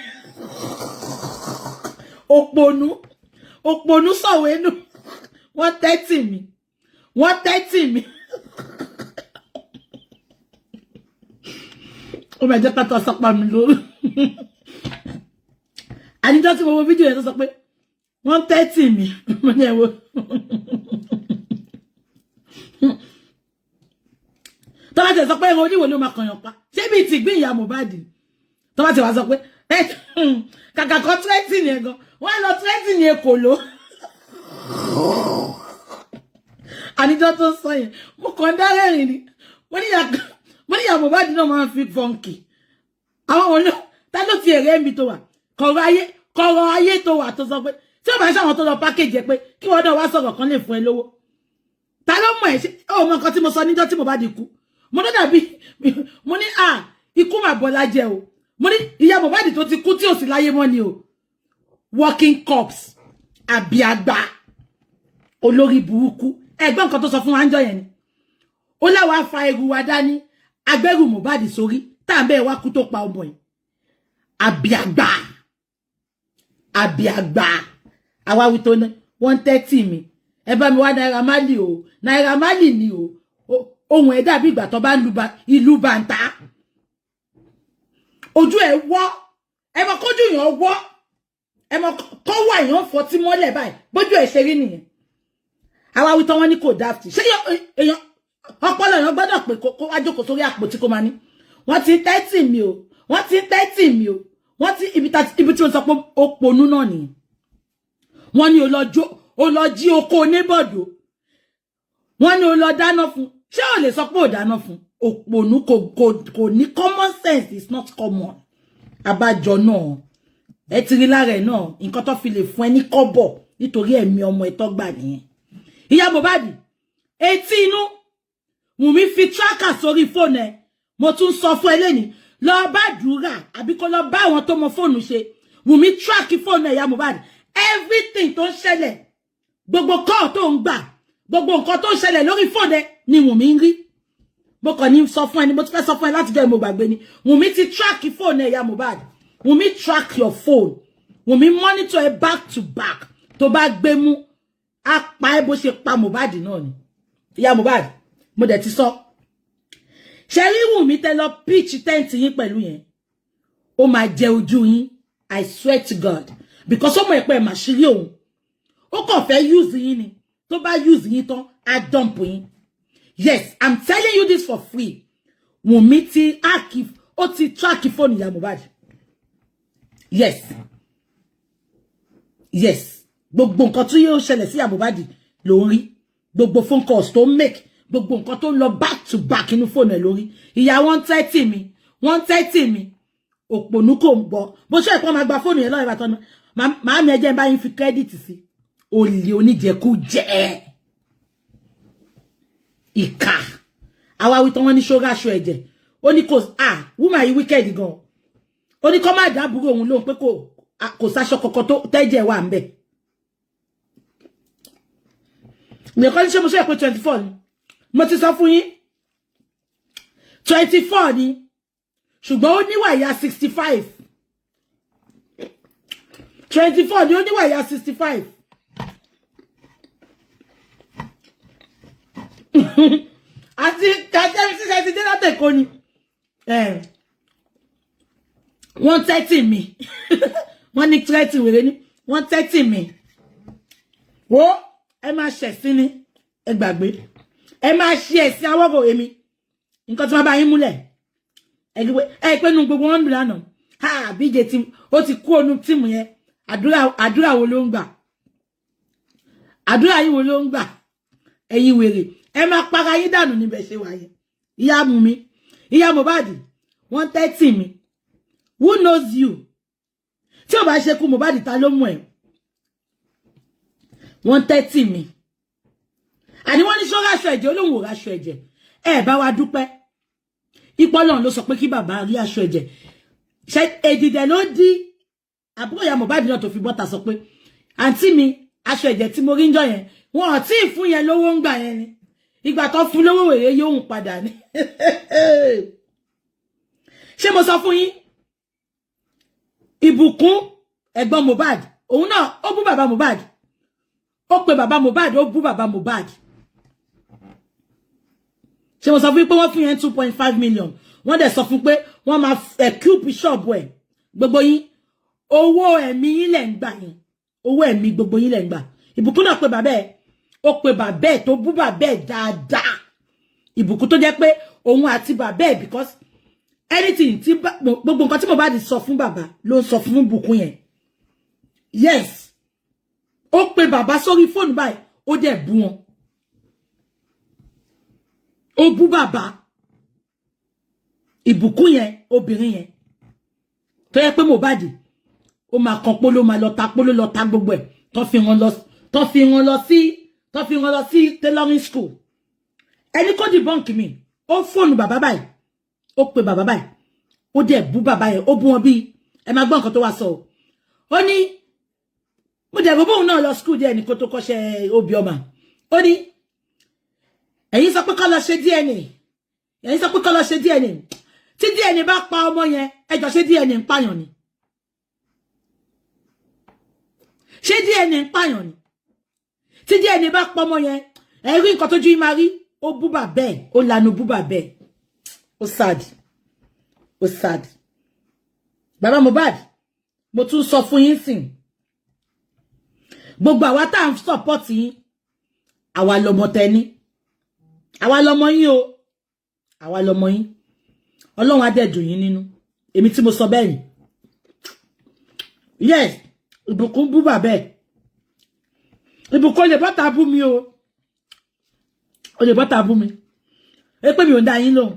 [SPEAKER 1] Òpònú sọ̀wénù. 130 mi. 130 mi. Ó máa jẹ́ pátá sọpá mi lórí. Àníjọ́ tí mo wo fídíò yẹn tó sọ pé 130 mi. Mo ní ẹ̀wọ̀. Tó bá ti sọ pé ẹ̀rọ oníwò ló máa kànyàn pa. Ṣé bí ti gbé ìyá Mohbad? Tó bá ti wá sọ pé kàkà kan 30 yẹn gan. Wọ́n lọ 30 yẹn kò ló. àníjọ́ tó sọ yẹn mo kàn dárẹ́rìn ni mo ní ìyá Mohbad náà máa ń fi fọ́ǹkì àwọn òun náà ta ló ti èrè mi tó wà kọ̀rọ̀ ayé tó wà tó sọ pé tí ó bá ṣe àwọn tó lọ pákéjì ẹ pé kí wọ́n náà wá sọ̀rọ̀ kan lè fún ẹ lówó ta ló mọ̀ ẹ́ ṣe ó mọ nǹkan tí mo sọ níjọ́ tí Mohbad kú mo ní dàbí mo ní ikú mà bọ́lá jẹ́ o mo ní ìyá Mohbad tó ti kú tí ò sí láyé mọ́ ni o working corpse àbí àgbà olórí burúkú ẹgbọ́n nǹkan tó sọ fún wa ń jọ yẹn ni ó láwa fa ẹrù wa dání agbẹ́rù Mohbad sórí tá à ń bẹ́ẹ̀ wá kú tó pa ọmọ yìí àbí àgbà àwa wí tó ná 130 mi ẹ bá mi wá Naira Marley o Naira Marley ni o ohun ẹ̀ dàbí ìgbà tó bá ń lu ìlú bàǹtà ojú ẹ̀ wọ́ ẹ mọ kójú yàn wọ́ ẹ mọ kọ́ wà yàn fọ́ tí mọ́lẹ̀ báyìí bójú ẹ̀ ṣe rí nìyẹn àwa wí tán wọ́n ní kò dáàfì ṣé èèyàn ọpọlọ èèyàn gbọ́dọ̀ pé kó wá jókòó sórí àpótí kó máa ní wọ́n ti ń tẹ́tì mi o wọ́n ti ń tẹ́tì mi o wọ́n ti ibi tí wọ́n sọ pé ó ponú náà nìyẹn wọ́n ní ó lọ jí oko oníbọ̀dọ̀ wọ́n ní ó lọ dáná fún ṣé ò lè sọ pé ò dáná fún òpònú kò ní common sense is not common abájọ náà ẹ ti rí lára ẹ náà nǹkan tó fi lè fún ẹ ní kọ́bọ̀ nítorí ẹ̀mí ọmọ ẹ tó gbà nìyẹn ìyá Mohbad etí inú Wùnmí fi tracker sórí fóònù ẹ mo tún sọ fún ẹ lẹ́ni lọ bá dúrà àbí kó lọ bá àwọn tó mọ fóònù ṣe Wùnmí track fóònù ẹ ìyá Mohbad everything tó ń ṣẹlẹ̀ gbogbo call tó ń gbà gbogbo nǹkan tó ń ṣẹlẹ̀ lórí fóònù ẹ ni Wùnmí ń rí mo kàn ní sọ fún ẹ ni mo ti fẹ́ sọ fún ẹ láti jẹ́ mo gbàgbé ni Wùnmí ti track fóònù ẹ ìyá Mohbad Wùnmí track your phone Wùnmí monitor ẹ back to back tó bá gbé mú á pa ẹ bó ṣe pa Mohbad náà ni ìyá Mohbad mo dẹ̀ ti sọ ṣe rí Wùnmí tẹ lọ pitch tent yín pẹ̀lú yẹn ó máa jẹ ojú yín I swear to God because ọmọ ẹ̀pẹ́ mà ṣírí òun ó kàn fẹ́ use yín ni tó bá use yín tán á dump yín yes I'm telling you this for free Wùnmí ti ó ti track phone ìyá Mohbad yes gbogbo nǹkan tí yóò ṣẹlẹ̀ sí ìyá Mohbad ló ń rí gbogbo phone calls tó make gbogbo nǹkan tó lọ back to back inú phone ẹ̀ lórí ìyá 130 mi òpònú kò ń gbọ́ bó ṣe ìpọ́n máa gba fóònù yẹn lọ́wọ́ ìbátan náà màá mi ẹjẹ́ ń bá yín fi credit sí olè oníjẹkújẹ ìkà àwa wí tán wọ́n ní ṣọ́ra aṣọ ẹ̀jẹ̀ ó ní kò woman yìí wicked gan ó ní kó má dábùrú òun lóhun pé kò sáṣọ kọ̀kọ̀ tó tẹ́jẹ̀ wà ń bẹ̀ nìkan ní ṣe mo ṣe pé 24 ni mo ti sọ fún yín 24 ni ṣùgbọ́n ó níwà ìyá 65 24 ni ó níwà ìyá 65 àti kàtẹ́rì síṣẹ́ ti dé látẹ̀kọ́ ni 130 mi wọ́n ní 30 wèrè ní 130 mi wo ẹ máa ṣẹ̀sí ni ẹ gbàgbé ẹ máa ṣe ẹ̀sìn awọ́gọ̀ èmi nǹkan tí wọ́n bá yín múlẹ̀ ẹ pé nu gbogbo wọn dùn lánàá bíje tí ó ti kú ònú tíìmù yẹn àdúrà wo ló ń gbà àdúrà yín wo ló ń gbà ẹ̀yin wèrè ẹ máa para yín dànù níbẹ̀ ṣe wáyé ìyá mú mi ìyá Mohbad 130 mi who knows you tí ò bá ṣe kú Mohbad ta ló mú ẹ 130 mi àní wọ́n ní ṣó ráṣọ ẹ̀jẹ̀ olóhùn ò ráṣọ ẹ̀jẹ̀ ẹ bá wa dúpẹ́ ipò Ọlọ́run ló sọ pé kí bàbá rí aṣọ ẹ̀jẹ̀ ṣe èdìdẹ̀ ló dí àbúrò ìyá Mohbad náà tó fi bọ́ta sọ pé àǹtí mi aṣọ ẹ̀jẹ̀ tí mo rí ń jọ yẹn wọn ò tí ì fún yẹn lówó ń gbà yẹn ni ìgbà tó fún lówó wèrè yóò hùn padà ni ṣé mo sọ fún yín ìbùkún ẹ̀gbọ́n Mohbad òun náà ó bú bàbá Mohbad ó pe bàbá Mohbad ó bú bàbá Mohbad ṣé mo sọ fún yín pé wọ́n fún yẹn 2.5 million wọ́n dẹ̀ sọ fún pé wọ́n máa cube shop ẹ̀ gbogbo yín owó ẹ̀mí yín lẹ̀ ń gbà yín owó ẹ̀mí gbogbo yín lẹ̀ ń gbà ìbùkún náà pe bàbá ẹ̀ ó pe bàbá ẹ̀ tó bú bàbá ẹ̀ dáadáa ìbùkún tó jẹ́ pé òun àti bàbá ẹ̀ because anything tí gbogbo nǹkan tí Mohbad sọ fún bàbá ló ń sọ fún ìbùkún yẹn yes ó pe bàbá sórí fóònù báyìí ó dẹ̀ bú wọn ó bú bàbá ìbùkún yẹn obìnrin yẹn tó yẹ pé Mohbad ó máa kan polo máa lọ ta gbogbo ẹ̀ tó fi wọn lọ sí tailoring school ẹni kò debunk mi ó fóònù bàbá báyìí ó pe bàbá báyìí ó dẹ̀ bú bàbá yẹn ó bú wọn bí ẹ máa gbọ́ nǹkan tó wá sọ ó ní mo dẹ̀ gbogbo òun náà lọ school díẹ̀ ní kó tó kọ́ṣẹ́ obì ọmọ ó ní ẹ̀yin sọ pé kó lọ ṣe DNA tí DNA bá pa ọmọ yẹn ẹjọ́ ṣe DNA ń pààyàn ni ṣé DNA ń pààyàn ni tí DNA bá pa ọmọ yẹn ẹ̀rí nǹkan tójú yín máa rí ó bú bàbá ẹ̀ ó lanu bú bàbá ẹ̀ ó sad bàbá Mohbad mo tún sọ fún yín sìn gbogbo àwa tá à ń support yín àwa lọmọ tẹni àwa lọmọ yín o àwa lọmọ yín Ọlọ́run á dẹ̀ dùn yín nínú èmi tí mo sọ bẹ́ẹ̀ ni yes ìbùkún bú bàbá ẹ̀ ìbùkún lè bọ́ta bú mi o lè bọ́ta bú mi ẹ pé mi ò ń dá yín lóhùn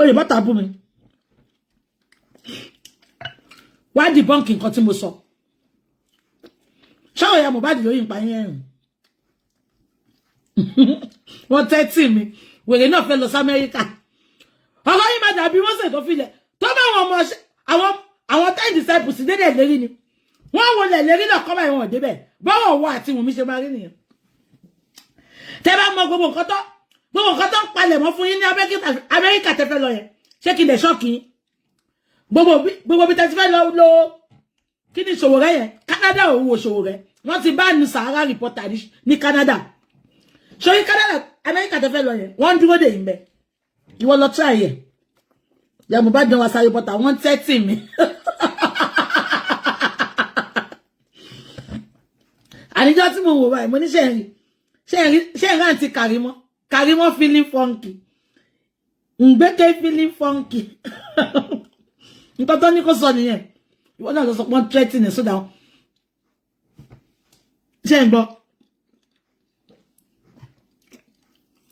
[SPEAKER 1] lè bọ́ta bú mi wá debunk nǹkan tí mo sọ ṣáà ya Mohbad lóyìn pa yín ẹ̀rùn wọ́n tẹ́tí mi wèrè náà fẹ́ lọ sí Amẹ́ríkà ọ̀rọ̀ yìí má dàbí wọ́n ṣètò filẹ̀ tó bá wọn ọmọ àwọn 10 disciples dédé lérí ni wọ́n wọlé lérí náà kọ́ báyìí wọn débẹ̀ báwọn wọ àti Wùnmí ṣe máa rí nìyẹn tẹ́ bá mọ gbogbo nǹkan tó ń palẹ̀ mọ́ fún yín ní Amẹ́ríkà tẹ́ fẹ́ lọ yẹn ṣé kí n dẹ̀ ṣọ́ọ̀kì yín gbogbo bí tẹ́ ti fẹ́ lọ kí ni ìṣòwò rẹ yẹn Canada ò wo ìṣòwò rẹ wọ́n ti bá ní Sahara reporter ní Canada ṣorí Canada Amẹ́ríkà tẹ́ fẹ́ lọ yẹn wọ́n dúró dè yín bẹ́ẹ̀ ìwọ lọ try yẹ ya Mohbad dán wa sáré bọ́tà wọ́n tẹ́tì mi àníjọ́ tí mo wò báyìí mo ní ṣe ń rántí Kàrímọ́ feeling funky ǹgbẹ́kẹ́ feeling funky nǹkan tó ní kó sọ nìyẹn ìwọ náà lọ sọ pọ́n tẹ́tì ní sódà ṣe ń gbọ́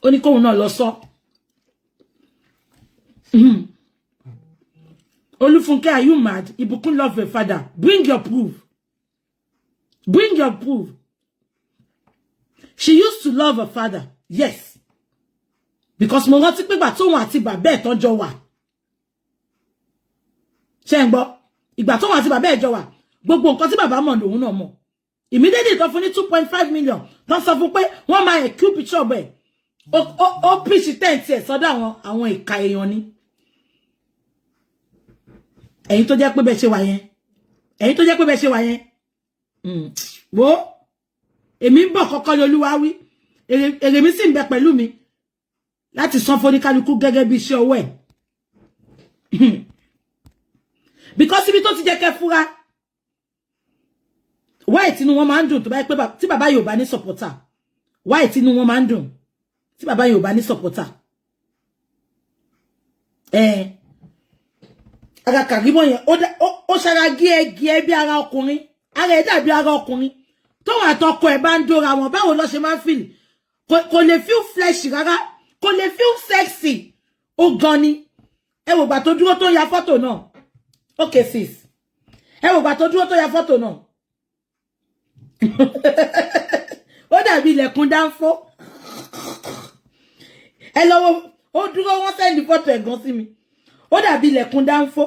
[SPEAKER 1] ó ní kóhun náà lọ sọ Olufunke, are you mad? Ibukun love your father. Bring your proof. Bring your proof. She used to love her father. Yes. Because mo rántí pé ìgbà tóun àti bàbá ẹ̀ tọ́n jọ wà. Ṣé ń gbọ́? Ìgbà tóun àti bàbá ẹ̀ jọ wà. Gbogbo nǹkan tí bàbá mọ̀ lòun náà mọ̀. Immediately tó fún ní 2.5 million. Tó sọ fún pé wọ́n máa equip picture ẹ̀. Ó pitch tent ẹ̀ sọ́dọ̀ àwọn ìka èèyàn ni. Ẹ̀yin tó jẹ́ pé bẹ́ẹ̀ ṣe wà yẹn wo èmi ń bọ̀ kọ́kọ́ l'Olúwa wí èrè mi sì ń bẹ pẹ̀lú mi láti san fún oníkálukú gẹ́gẹ́ bí iṣẹ́ ọwọ́ ẹ̀ because ibi tó ti jẹ́ kẹ́ fúra why tí inú wọn máa ń dùn tó bá yẹ pé tí bàbá yóò bá ní supporter why tí inú wọn máa ń dùn tí bàbá yóò bá ní supporter ara Kàrímọ́ yẹn ó ṣara gíẹ bí ara ọkùnrin ara ẹ̀ dàbí ara ọkùnrin tóun àtọkọ ẹ̀ bá ń dóra wọn báwo ló ṣe máa ń feel kò lè feel flesh rárá kò lè feel sexy ó gan ni ẹ wò gbà tó dúró tó ya fọ́tò náà okay sis ẹ wò gbà tó dúró tó ya fọ́tò náà ó dàbí ilẹ̀kùn dáńfó ẹ lọ́wọ́ ó dúró wọ́n sẹ́ndì fọ́tò ẹ̀gán sí mi ó dàbí ilẹ̀kùn dáńfó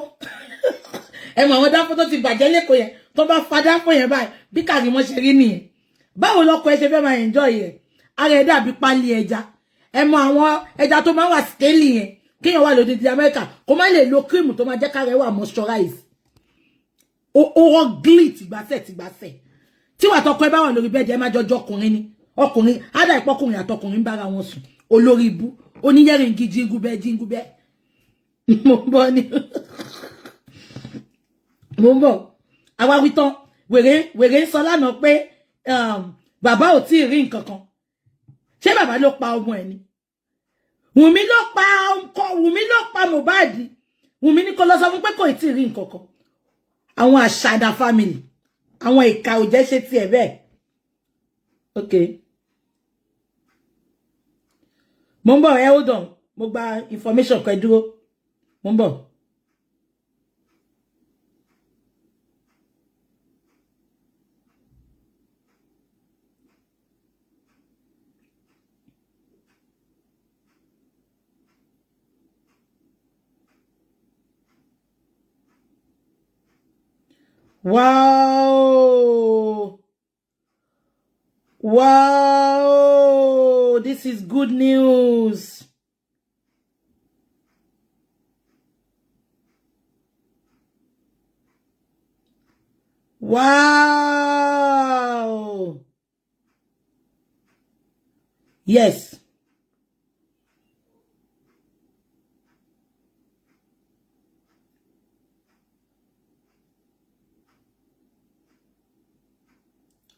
[SPEAKER 1] ẹ mọ̀ àwọn dáńfó tó ti bàjẹ́ lẹ́kọ̀ọ́ yẹn tó bá fa dáńfó yẹn báyìí bí Kàrímọ́ ṣe rí nìyẹn báwo lọkọ ẹ ṣe fẹ́ máa enjoy yẹn ara ẹ dàbí pálí ẹja ẹ mọ̀ àwọn ẹja tó máa wà scaly yẹn kéèyàn wà lóde di Amẹ́ríkà kó má lè lo cream tó máa jẹ́ kára ẹ wà moisturize ó rọ glit tìgbàsẹ̀ tí wà tọkọ ẹ bá wà lórí bẹ́ẹ̀dì ẹ má jọjọ ọkùnrin ni ọkùnrin ádà ìpọkùnrin àtọkùnrin bára wọn sùn olórí ibú oníyẹ̀rìn gidi jíngúbẹ́ mo ń bọ̀ ni mo ń bọ̀ àwa wí tán wèrè ń sọ lánàá pé bàbá ò tí ì rí nǹkan kan ṣé bàbá ló pa ọmọ ẹ̀ ni Wùnmí ló pa Mohbad Wùnmí ní kó lọ sọ fún pé kò tí ì rí nǹkan kan àwọn àṣàdà family àwọn ìka ò jẹ́ ṣe tiẹ̀ bẹ́ẹ̀ okay Mumbo, hold on. Mo gba information ko dúró. Mumbo. Wow. Wow. This is good news. Wow. Yes.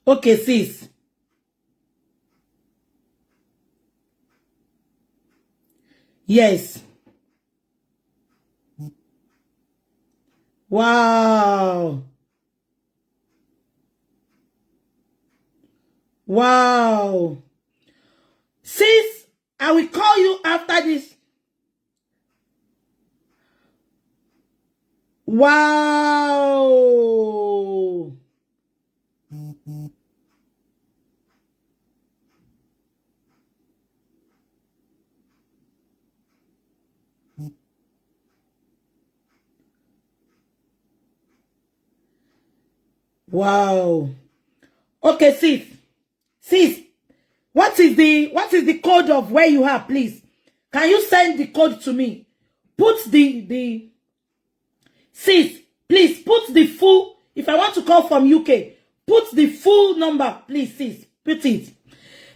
[SPEAKER 1] Okay, sis. Yes. Wow. Wow. Sis, I will call you after this. Wow. Wow. Okay, sis. Sis, what is the code of where you are, please? Can you send the code to me? Put the sis, please put the full, if I want to call from UK, put the full number, please, sis. Put it.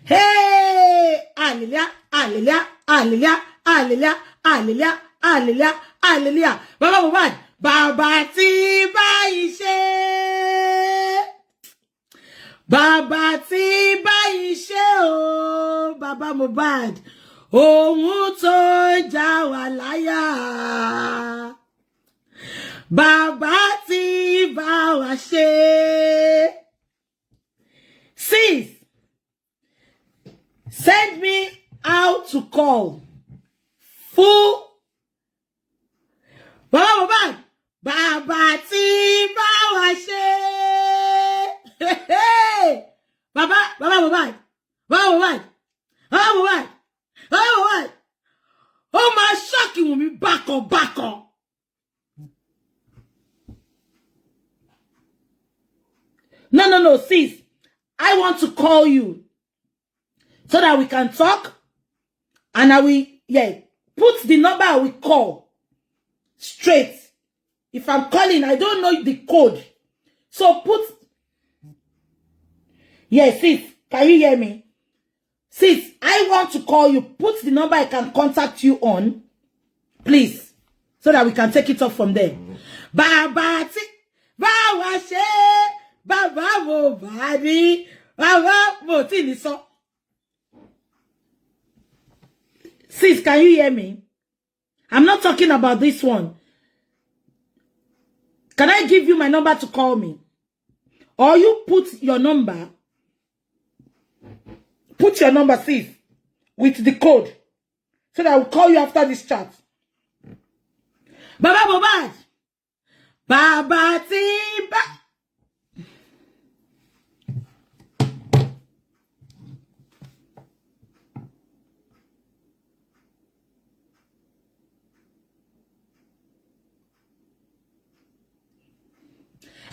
[SPEAKER 1] Hey, hallelujah, hallelujah, hallelujah, hallelujah, hallelujah, hallelujah, hallelujah. Baba Mohbad, Baba ti bá iṣẹ́. Baba ti bá iṣẹ́ o, Baba Mohbad. Ohun tó já wa láyà. Baba ti bá wa ṣe. Sis, send me how to call. Full. Baba Mohbad. Baba ti bá wa ṣe. Baba Mohbad. Baba Mohbad. Baba Mohbad. Baba Mohbad. Oh my shocking with me back on. No, sis. I want to call you so that we can talk, and I will, put the number I will call straight. If I'm calling, I don't know the code. So put, sis, can you hear me? Sis, I want to call you. Put the number I can contact you on, please, so that we can take it off from there. Baba ti bá wa ṣe, Baba Mohbad, Baba mo ti ní sọ. Sis, can you hear me? I'm not talking about this one. Can I give you my number to call me? Or you put your number, sis, with the code, so that I will call you after this chat. Baba Mohbad. Baba ti bá.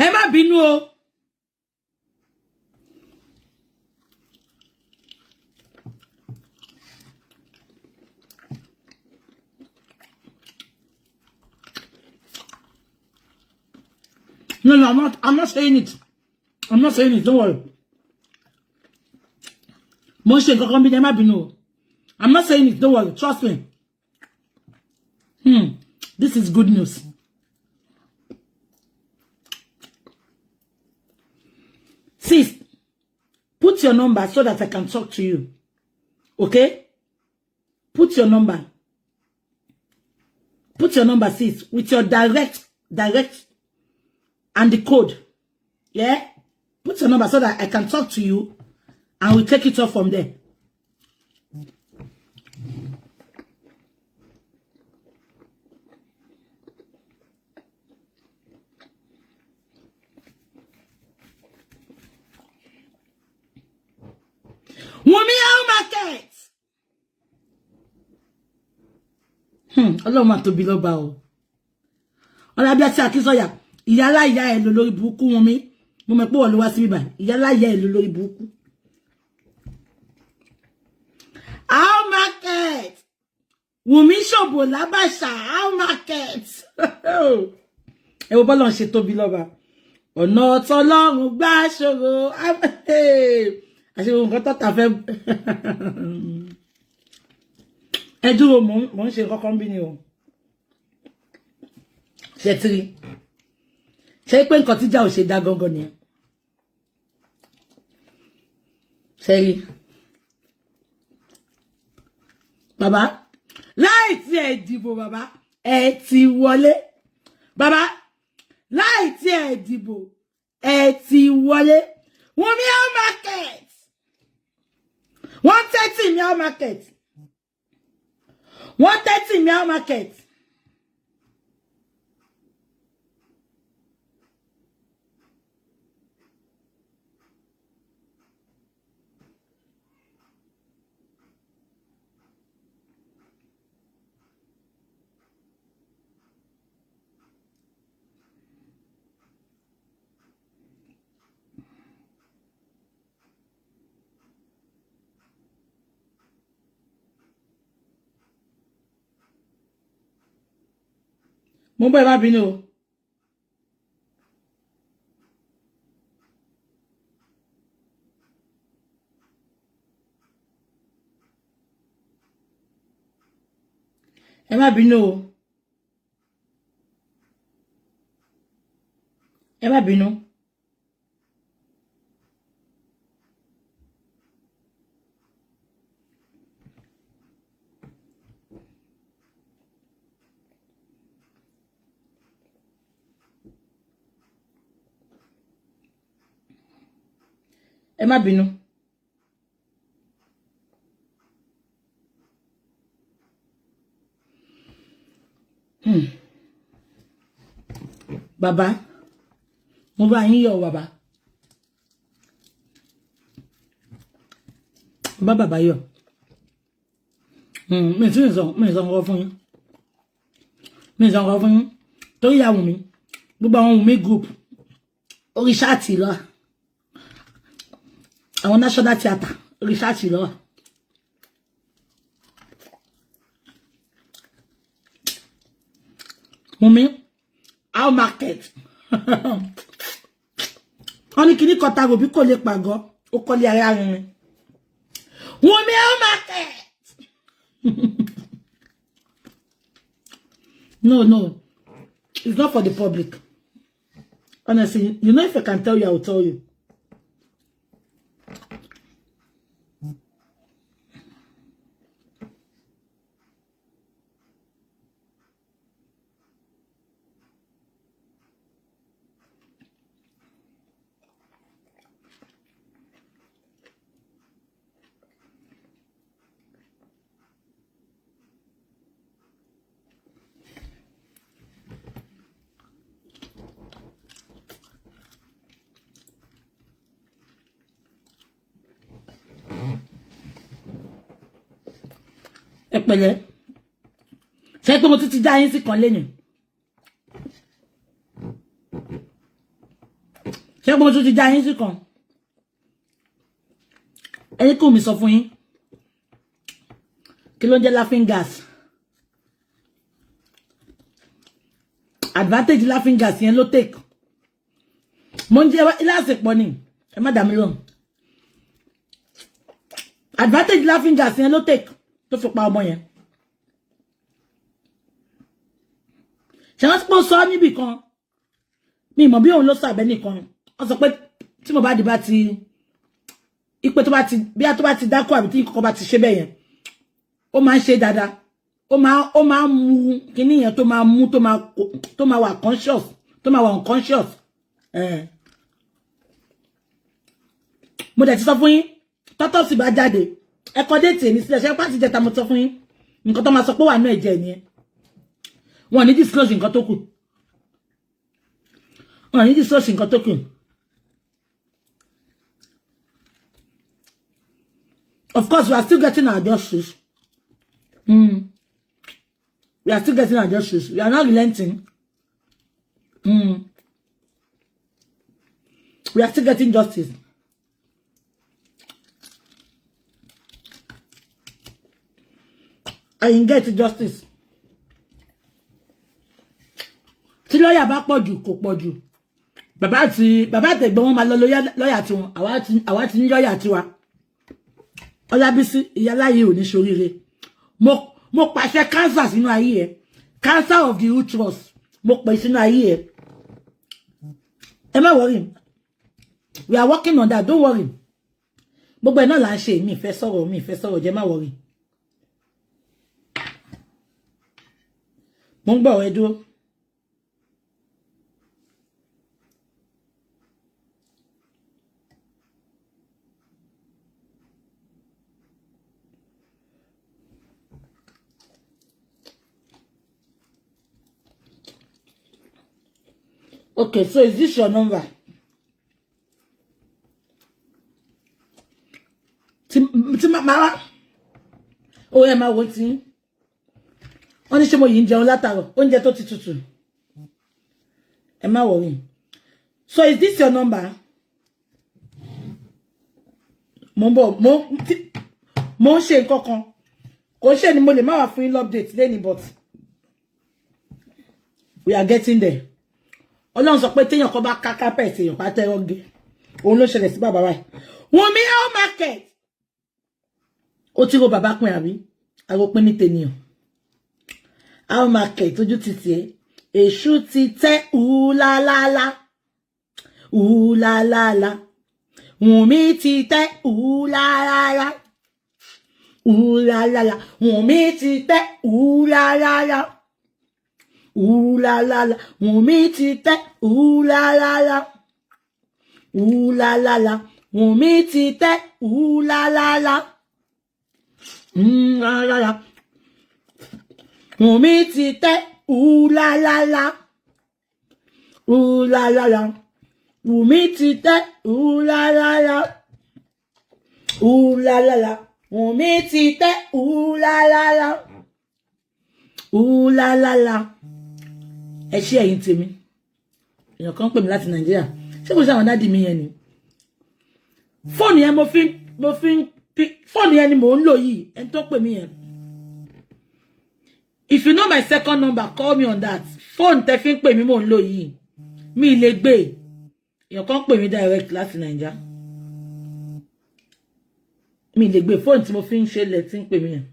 [SPEAKER 1] Ẹ má bínú o. No, I'm not saying it. I'm not saying it. Don't worry. I'm not saying it. Don't worry. Trust me. This is good news. Sis, put your number so that I can talk to you. Okay? Put your number. Put your number, sis, with your direct, and the code. Yeah? Put your number so that I can talk to you, and we'll take it off from there. Ọlọ́run máa tóbi lọ́ba o. Ọlábí àti Akínsọ́yà, ìyálà ìyá ẹ̀ ló lórí burúkú wọn mi. Mo mọ̀ pé wọ́n ló wá sí bíbá. Ìyálà ìyá ẹ̀ ló lórí burúkú. How market? Wùmí ṣòbò lábàṣà, how market? Ẹ wo bọ́lọ̀ ń ṣe tóbi lọ́ba. Ọ̀nà tọ́lọ́run gbà ṣòro. Àṣẹ nǹkan tọ́ta fẹ́. Ẹ dúró, mò ń ṣe nǹkan kan bí ni o. Ṣé tí rí? Ṣé pé nǹkan tíjà ò ṣe dá gangan ni? Ṣé rí? Bàbá, láì tí ẹ dìbò bàbá, ẹ ti wọlé. Bàbá, láì tí ẹ dìbò, ẹ ti wọlé. Wunmi how market? 130 mi how market? 130 mi how market? Mo bẹ̀ má bínú o. Ẹ má bínú o. Ẹ má bínú. Ẹ má bínú. Bàbá, mo bá yín yọ̀ bàbá. Bàbá yọ̀. Mi sọ nǹkan fún yín. Mi sọ nǹkan fún yín. Torí ìyá Wùmí, gbogbo àwọn Wùmí group, orí ṣáàtì lọ. Àwọn National Theatre, orí ṣáàtì lọ. Wùmí, how market? Wọ́n ní kíní kọta rò bí kò lè pàgọ́, ó kọ́lé ara rìn. Wùmí, how market? No. It's not for the public. Honestly, you know if I can tell you, I will tell you. Ẹ pẹ̀lẹ́. Ṣé pé mo tún ti já yín sí kan lẹ́yìn? Ṣé pé mo tún ti já yín sí kan? Ẹni kò mi sọ fún yín. Kí ló ń jẹ́ laughing gas? Advantage laughing gas yẹn ló take. Mo ń jẹ́ ilé àsèpọ̀ ni. Ẹ má dà mí lóhùn. Advantage laughing gas yẹn ló take. Tó fi pa ọmọ yẹn. Ṣé wọ́n pọ̀ sọ níbì kan? Mi mọ̀ bí òun ló sàbẹ́ nìkan. Wọ́n sọ pé tí Mohbad bá ti ipe tó bá ti bí a tó bá ti dákú àbí tí nǹkan bá ti ṣe bẹ́ẹ̀ yẹn. Ó máa ń ṣe dáadáa. Ó máa ń mu kíní yẹn tó máa mú tó máa wà conscious, tó máa wà unconscious. Mo dẹ̀ ti sọ fún yín, tọ́tọ́ sì bá jáde. Ẹ kọ déètì èmi sílẹ̀ ṣe pàtì jẹta mo sọ fún yín. Nǹkan tó máa sọ pé wà nú ẹ̀jẹ̀ nìyẹn. Wọ́n ní disclose nǹkan tó kù. Wọ́n ní disclose nǹkan tó kù. Of course, we are still getting our justice. We are still getting our justice. We are not relenting. We are still getting justice. I can get justice. Tí lawyer bá pọ̀jù kò pọ̀jù. Bàbá àtẹ̀gbọ́n wọn máa lọ lawyer tí wọn. Àwa ti ní lawyer tiwa. Ọlábísí ìyáláyé ò ní ṣoríire. Mo pàṣẹ cancer sínú ayé ẹ. Cancer of the uterus. Mo pè sínú ayé ẹ. Ẹ má worry. We are working on that. Don't worry. Gbogbo ẹ̀ náà là ń ṣe. Mi fẹ́ sọ̀rọ̀, jẹ́ má worry. Mo ń gbọ́ ẹ dúró. Okay, so is this your number? Oh, am I waiting? Only ṣé mo yìí ń jẹun látàárọ̀, oúnjẹ tó ti tutù. Am I worrying? So is this your number? Mo ṣe nǹkan kan. Kò ṣe ni mo lè má wá fún yín update lẹ́ni, but we are getting there. Ọlọ́run sọ pé téèyàn kan bá ká carpet èèyàn pa tẹ́rọ́gé. Òun ló ṣẹlẹ̀ sí bàbá wa. Wunmi how market. Ó ti ro bàbá pin àbí? Àròpin ní tènìyàn. How market ojú ti tiẹ̀. Èṣù ti tẹ́ la. Wunmi ti tẹ́ la. Wunmi ti tẹ́ la. Wunmi ti tẹ́ la. Wunmi ti tẹ́ la. Wunmi ti tẹ́ la. Wunmi ti tẹ́ la. Wunmi ti tẹ́ la. Ẹ ṣé ẹ̀yin tèmi. Èèyàn kan pè mí láti Nàìjíríà. Ṣé kò sáwọn dádì mi yẹn ni? Fóònù yẹn fóònù yẹn ni mò ń lò yìí. Ẹni tó pè mí yẹn. If you know my second number, call me on that. Phone tẹ́ fi ń pè mí mò ń lò yìí. Mi lè gbé. Èèyàn kan pè mí direct láti Nàìjíríà. Mi lè gbé phone tí mo fi ń ṣe lẹ̀ tí ń pè mí yẹn.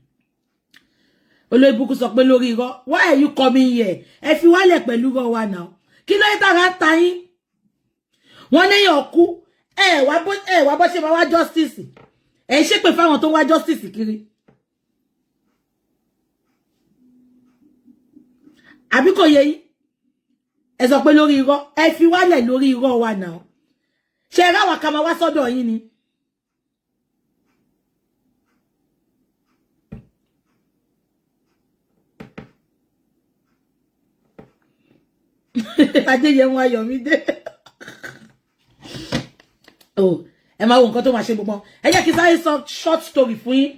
[SPEAKER 1] Olóyìnbó sọ pé lórí irọ́. Why are you coming here? Ẹ fi wálẹ̀ pẹ̀lú irọ́ wa now. Kí ló yẹ tára ta yín? Wọ́n léyàn kú. Ẹ wá bó ṣe máa wá justice. Ẹ ṣépè fáwọn tó wá justice kiri. Àbí kò yé yín? Ẹ sọ pé lórí irọ́. Ẹ fi wálẹ̀ lórí irọ́ wa now. Ṣé ra wa ká máa wá sọ́dọ̀ yín ni? Adéyẹmọ Ayọ̀mídé. Oh, ẹ máa wo nǹkan tó máa ṣe gbogbo. Ẹ jẹ́ kí sáré sọ short story fún yín.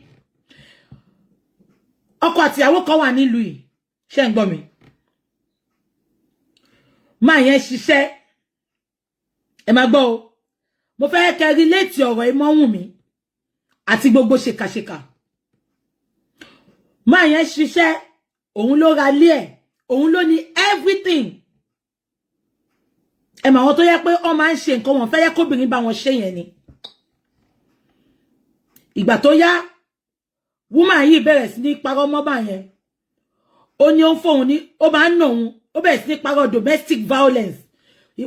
[SPEAKER 1] Ọkọ àti ìyàwó kan wà nílùú yìí. Ṣé ń gbọ́ mi? Máa yẹn ṣiṣẹ́. Ẹ máa gbọ́ o. Mo fẹ́ kẹ́ relate ọ̀rọ̀ ẹ mọ́ Wùnmí àti gbogbo ṣèkàṣèkà. Máa yẹn ṣiṣẹ́. Òun ló ra ilé ẹ̀. Òun ló ní everything. Ẹ mà wọn tó yẹ pé ọ máa ń ṣe nǹkan wọn fẹ́ yẹ kóbìnrin bá wọn ṣe yẹn ni. Ìgbà tó yá woman yìí bẹ̀rẹ̀ sí ní parọ́ mọ́ bá yẹn. Ó ní ó ń fóun ní ó máa ń nà òun. Ó bẹ̀rẹ̀ sí ní parọ́ domestic violence.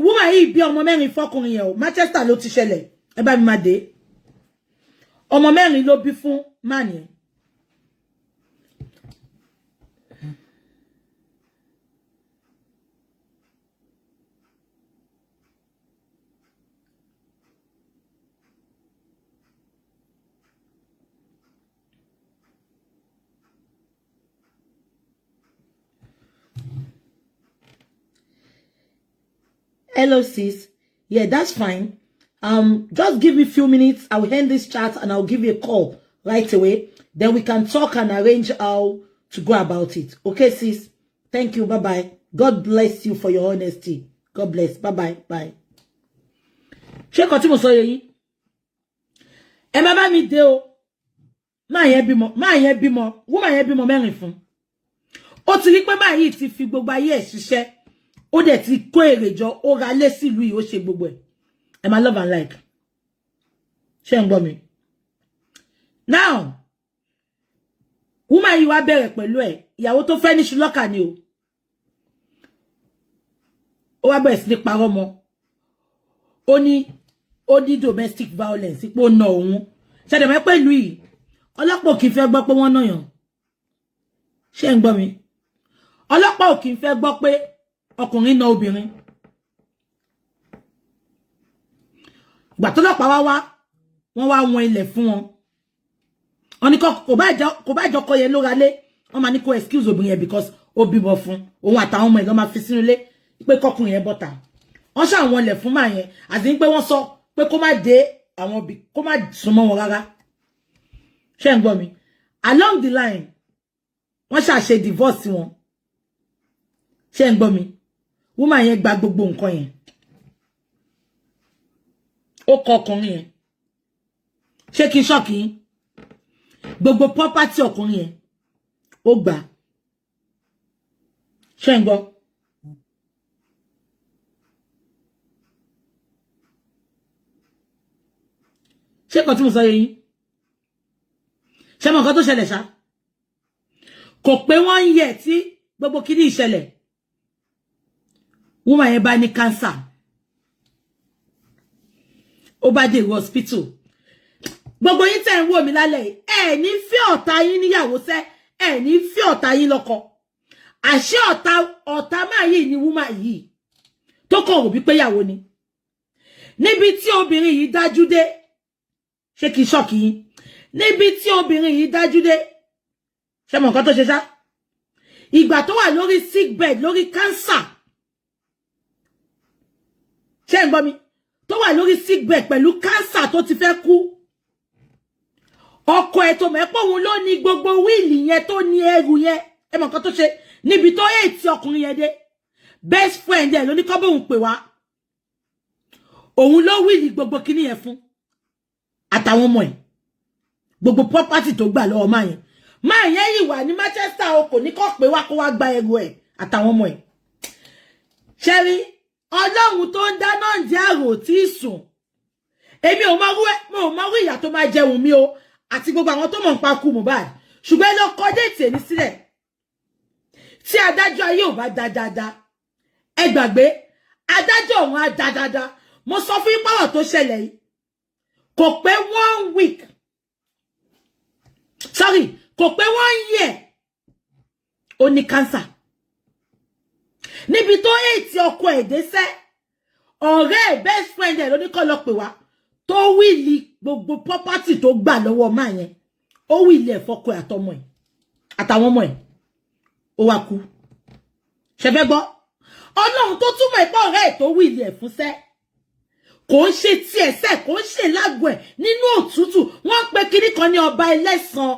[SPEAKER 1] Woman yìí bí ọmọ mẹ́rin fọ́kùnrin yẹn o. Manchester ló ti ṣẹlẹ̀. Ẹ bá mi máa dé. Ọmọ mẹ́rin ló bí fún man yẹn. Hello, sis. Yeah, that's fine. Just give me a few minutes. I will end this chat and I'll give you a call right away. Then we can talk and arrange how to go about it. Okay, sis? Thank you. Bye-bye. God bless you for your honesty. God bless. Bye-bye. Bye. Ṣé kò tí mo sọ yín? Ẹ má bá mi dé o. Má yẹn bímọ. Woman yẹn bímọ mẹ́rin fún. Ó ti rí pé má yìí ti fi gbogbo ayé ẹ̀ ṣiṣẹ́. Ó dẹ̀ ti kó èrè jọ, ó ra lé sílùú yìí, ó ṣe gbogbo ẹ̀. Ẹ má love and like. Ṣé ń gbọ́ mi? Now, woman yìí wá bẹ̀rẹ̀ pẹ̀lú ẹ̀. Ìyàwó tó fẹ́ ní ṣùlọ́kà ni o. Ó wá bẹ̀rẹ̀ sí ní parọ́ mọ́. Ó ní domestic violence. Ipò na òun. Ṣẹ̀dẹ̀ mọ́ pẹ̀lú yìí. Ọlọ́pàá kì í fẹ́ gbọ́ pé wọ́n náyàn. Ṣé ń gbọ́ mi? Ọlọ́pàá kì í fẹ́ gbọ́ pé ọkùnrin na obìnrin. Ìgbà tó lọ́pàá wọ́n wá wọn ilẹ̀ fún wọn. Wọ́n ní kò bá jọkọ yẹn lóra lé. Wọ́n máa ní kó excuse obìnrin yẹn because ó bímọ fún. Òun àtàwọn ọmọ ẹ̀ ló máa fi sínú ilé pé kọkùnrin yẹn bọ́ta. Wọ́n ṣá wọn ilẹ̀ fún máa yẹn. Àti pé wọ́n sọ pé kó má dé àwọn òbí, kó má súnmọ́ wọn rárá. Ṣé ń gbọ́ mi? Along the line, wọ́n ṣá ṣe divorce wọn. Ṣé ń gbọ́ mi? Woman yẹn gba gbogbo nǹkan yẹn. Ó kọ ọkùnrin yẹn. Ṣé kí n ṣọ́ọ̀kì yín? Gbogbo property ọkùnrin yẹn ó gbà. Ṣé ń gbọ́? Ṣé kò tí mo sọ yín? Ṣé mo nǹkan tó ṣẹlẹ̀ ṣá? Kò pé wọ́n ń yẹ tí gbogbo kíní ìṣẹ̀lẹ̀. Woman yẹn bá ní cancer. Ó bá dé hospital. Gbogbo yín tẹ́ ń wò mí lálẹ́, ẹ ní fẹ́ ọ̀tá yín níyàwó sẹ́, ẹ ní fẹ́ ọ̀tá yín lọ́kọ. Àṣé ọ̀tá máa yìí ni woman yìí. Tó kàn rò bí pé ìyàwó ni. Níbi tí obìnrin yìí dájú dé. Ṣé kí ṣọ́ọ̀kì yín? Níbi tí obìnrin yìí dájú dé. Ṣé mọ̀ nǹkan tó ṣe ṣá? Ìgbà tó wà lórí sick bed, lórí cancer. Ṣé ń gbọ́ mi? Tó wà lórí sick bed pẹ̀lú cancer tó ti fẹ́ kú. Ọkọ ẹ̀ tó mẹ́pọ̀ òun ló ní gbogbo wíìlì yẹn tó ní ẹrù yẹn. Ẹ mọ̀ nǹkan tó ṣe? Níbi tó yẹ tí ọkùnrin yẹn dé. Best friend ẹ̀ ló ní kọ́ bóun pè wá. Òun ló wíìlì gbogbo kíní yẹn fún. Àtàwọn ọmọ ẹ̀. Gbogbo property tó gbà lọ́wọ́ máa yẹn. Máa yẹn yìí wà ní Manchester o kò ní kọ́ pé wá kó wá gba ẹrù ẹ̀ àtàwọn ọmọ ẹ̀. Ṣẹ́rí, Ọlọ́run tó ń dáná jẹ́ àrò tí ì sùn. Èmi ò mọ rú ìyà tó máa jẹun mi o àti gbogbo àwọn tó mọ̀ ń pa kú Mohbad. Ṣùgbọ́n ẹ lọ kọ déètì ní sílẹ̀. Tí adájọ́ ayé ò bá dá dáadáa. Ẹ gbàgbé, adájọ́ òun á dá dáadáa. Mo sọ fún yín pàwọ̀ tó ṣẹlẹ̀ yìí. Kò pé 1 week. Sorry, kò pé 1 year. Ó ní cancer. Níbi tó ètì ọkọ ẹ̀ dé sẹ́, ọ̀rẹ́ best friend ẹ̀ ló ní kó lọ pè wá. Tó wíìlì gbogbo property tó gbà lọ́wọ́ máa yẹn. Ó wíìlì ẹ̀ fọ́kọ ẹ̀ àtọmọ ẹ̀. Àtàwọn ọmọ ẹ̀. Ó wá kú. Ṣé fẹ́ gbọ́? Ọlọ́run tó túmọ̀ ìpá ọ̀rẹ́ ẹ̀ tó wíìlì ẹ̀ fún sẹ́. Kò ń ṣe tí ẹ̀sẹ̀, kò ń ṣe lágbo ẹ̀ nínú òtútù. Wọ́n pe kíní kan ní ọba ẹlẹ́san.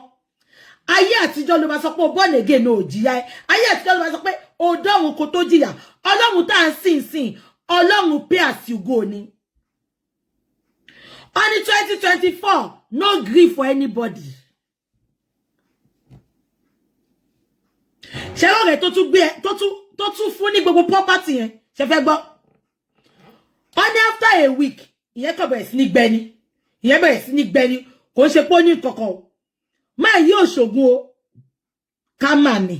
[SPEAKER 1] Ayé àtijọ́ ló máa sọ pé o born again no jìyà ẹ. Ayé àtijọ́ ló máa sọ pé o dọ́run kó tó jìyà. Ọlọ́run tá à ń sìn. Ọlọ́run pay as you go ni. On 2024, no grief for anybody. Ṣé ọ̀rẹ́ tó tún gbé ẹ tó tún fún ní gbogbo property yẹn? Ṣé fẹ́ gbọ́? Only after a week, ìyẹn kò bẹ̀rẹ̀ sí ní gbẹni. Ìyẹn bẹ̀rẹ̀ sí ní gbẹni. Kò ṣe pé ó ní kankan o. Máa yí òṣògùn o. Ká máa ní.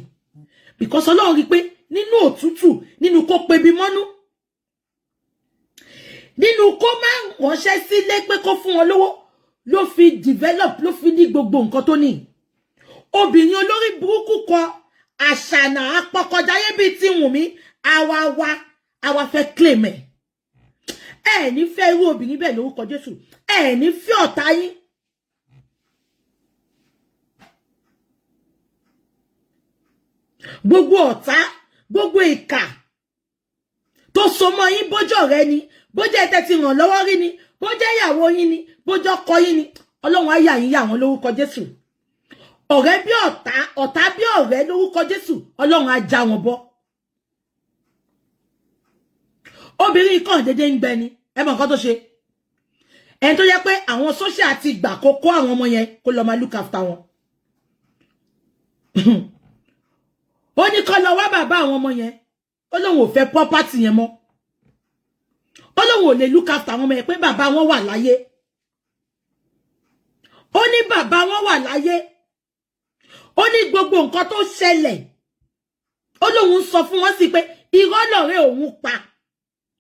[SPEAKER 1] Because Ọlọ́run rí pé nínú òtútù, nínú kó pebi mọ́nú. Nínú kó máa ránṣẹ́ sílé pé kó fún wọn lówó. Ló fi develop, ló fi ní gbogbo nǹkan tó ní. Obìnrin olórí burúkú kan, àṣànà apọkọjáyé bíi ti Wùnmí, àwa fẹ́ claim ẹ̀. Ẹ ní fẹ́ irú obìnrin bẹ́ẹ̀ lórúkọ Jésù. Ẹ ní fẹ́ ọ̀tá yín. Gbogbo ọ̀tá, gbogbo ìkà tó so mọ́ yín bójọ́ rẹ ni, bójọ́ ẹ̀tẹ́ ti ràn lọ́wọ́ rí ni, bójọ́ ìyàwó yín ni, bójọ́ ọkọ yín ni. Ọlọ́run á yà yín yà wọ́n lórúkọ Jésù. ọ̀rẹ́ bí ọ̀tá, ọ̀tá bí ọ̀rẹ́ lórúkọ Jésù, Ọlọ́run á já wọn bọ́. Obìnrin kan dédé ń gbẹ ni, ẹ mọ̀ nǹkan tó ṣe. Ẹni tó yẹ pé àwọn social ti gbà kó kó àwọn ọmọ yẹn kó lọ máa look after wọn. Ó ní kó lọ wá bàbá àwọn ọmọ yẹn, ó lóun ò fẹ́ property yẹn mọ́. Ó lóun ò lè look after àwọn ọmọ yẹn pé bàbá wọn wà láyé. Ó ní bàbá wọn wà láyé. Ó ní gbogbo nǹkan tó ṣẹlẹ̀. Ó lóun sọ fún wọn sí pé irọ́ lọ̀rẹ́ òun pa.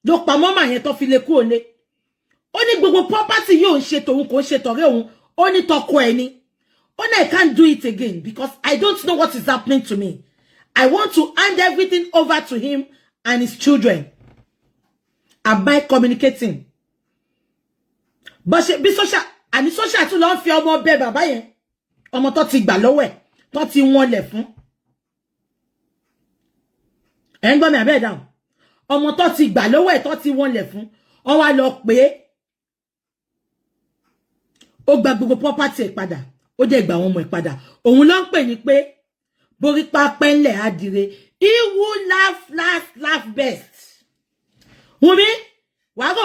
[SPEAKER 1] Ló pa mọ́mà yẹn tó fi lè kú òní. Ó ní gbogbo property yóò ṣe tòun kò ṣe tọ̀rẹ́ òun. Ó ní tọkọ ẹni. Ó ní I can't do it again because I don't know what is happening to me. I want to hand everything over to him and his children. Am I communicating? But bí social, àní social tún lọ fi ọmọ bẹ bàbá yẹn. Ọmọ tó ti gbà lọ́wọ́ ẹ̀, tó ti wọ́n lẹ̀ fún. Ẹ ń gbọ́ mi àbẹ́ dáhùn. Ọmọ tó ti gbà lọ́wọ́ ẹ̀, tó ti wọ́n lẹ̀ fún. Ó wá lọ pé ó gba gbogbo property ẹ̀ padà. Ó dẹ̀ gba àwọn ọmọ ẹ̀ padà. Òun ló ń pè ní pé borí pápẹ́ ńlẹ̀ adire. He will laugh best. Wùmí, wàá rò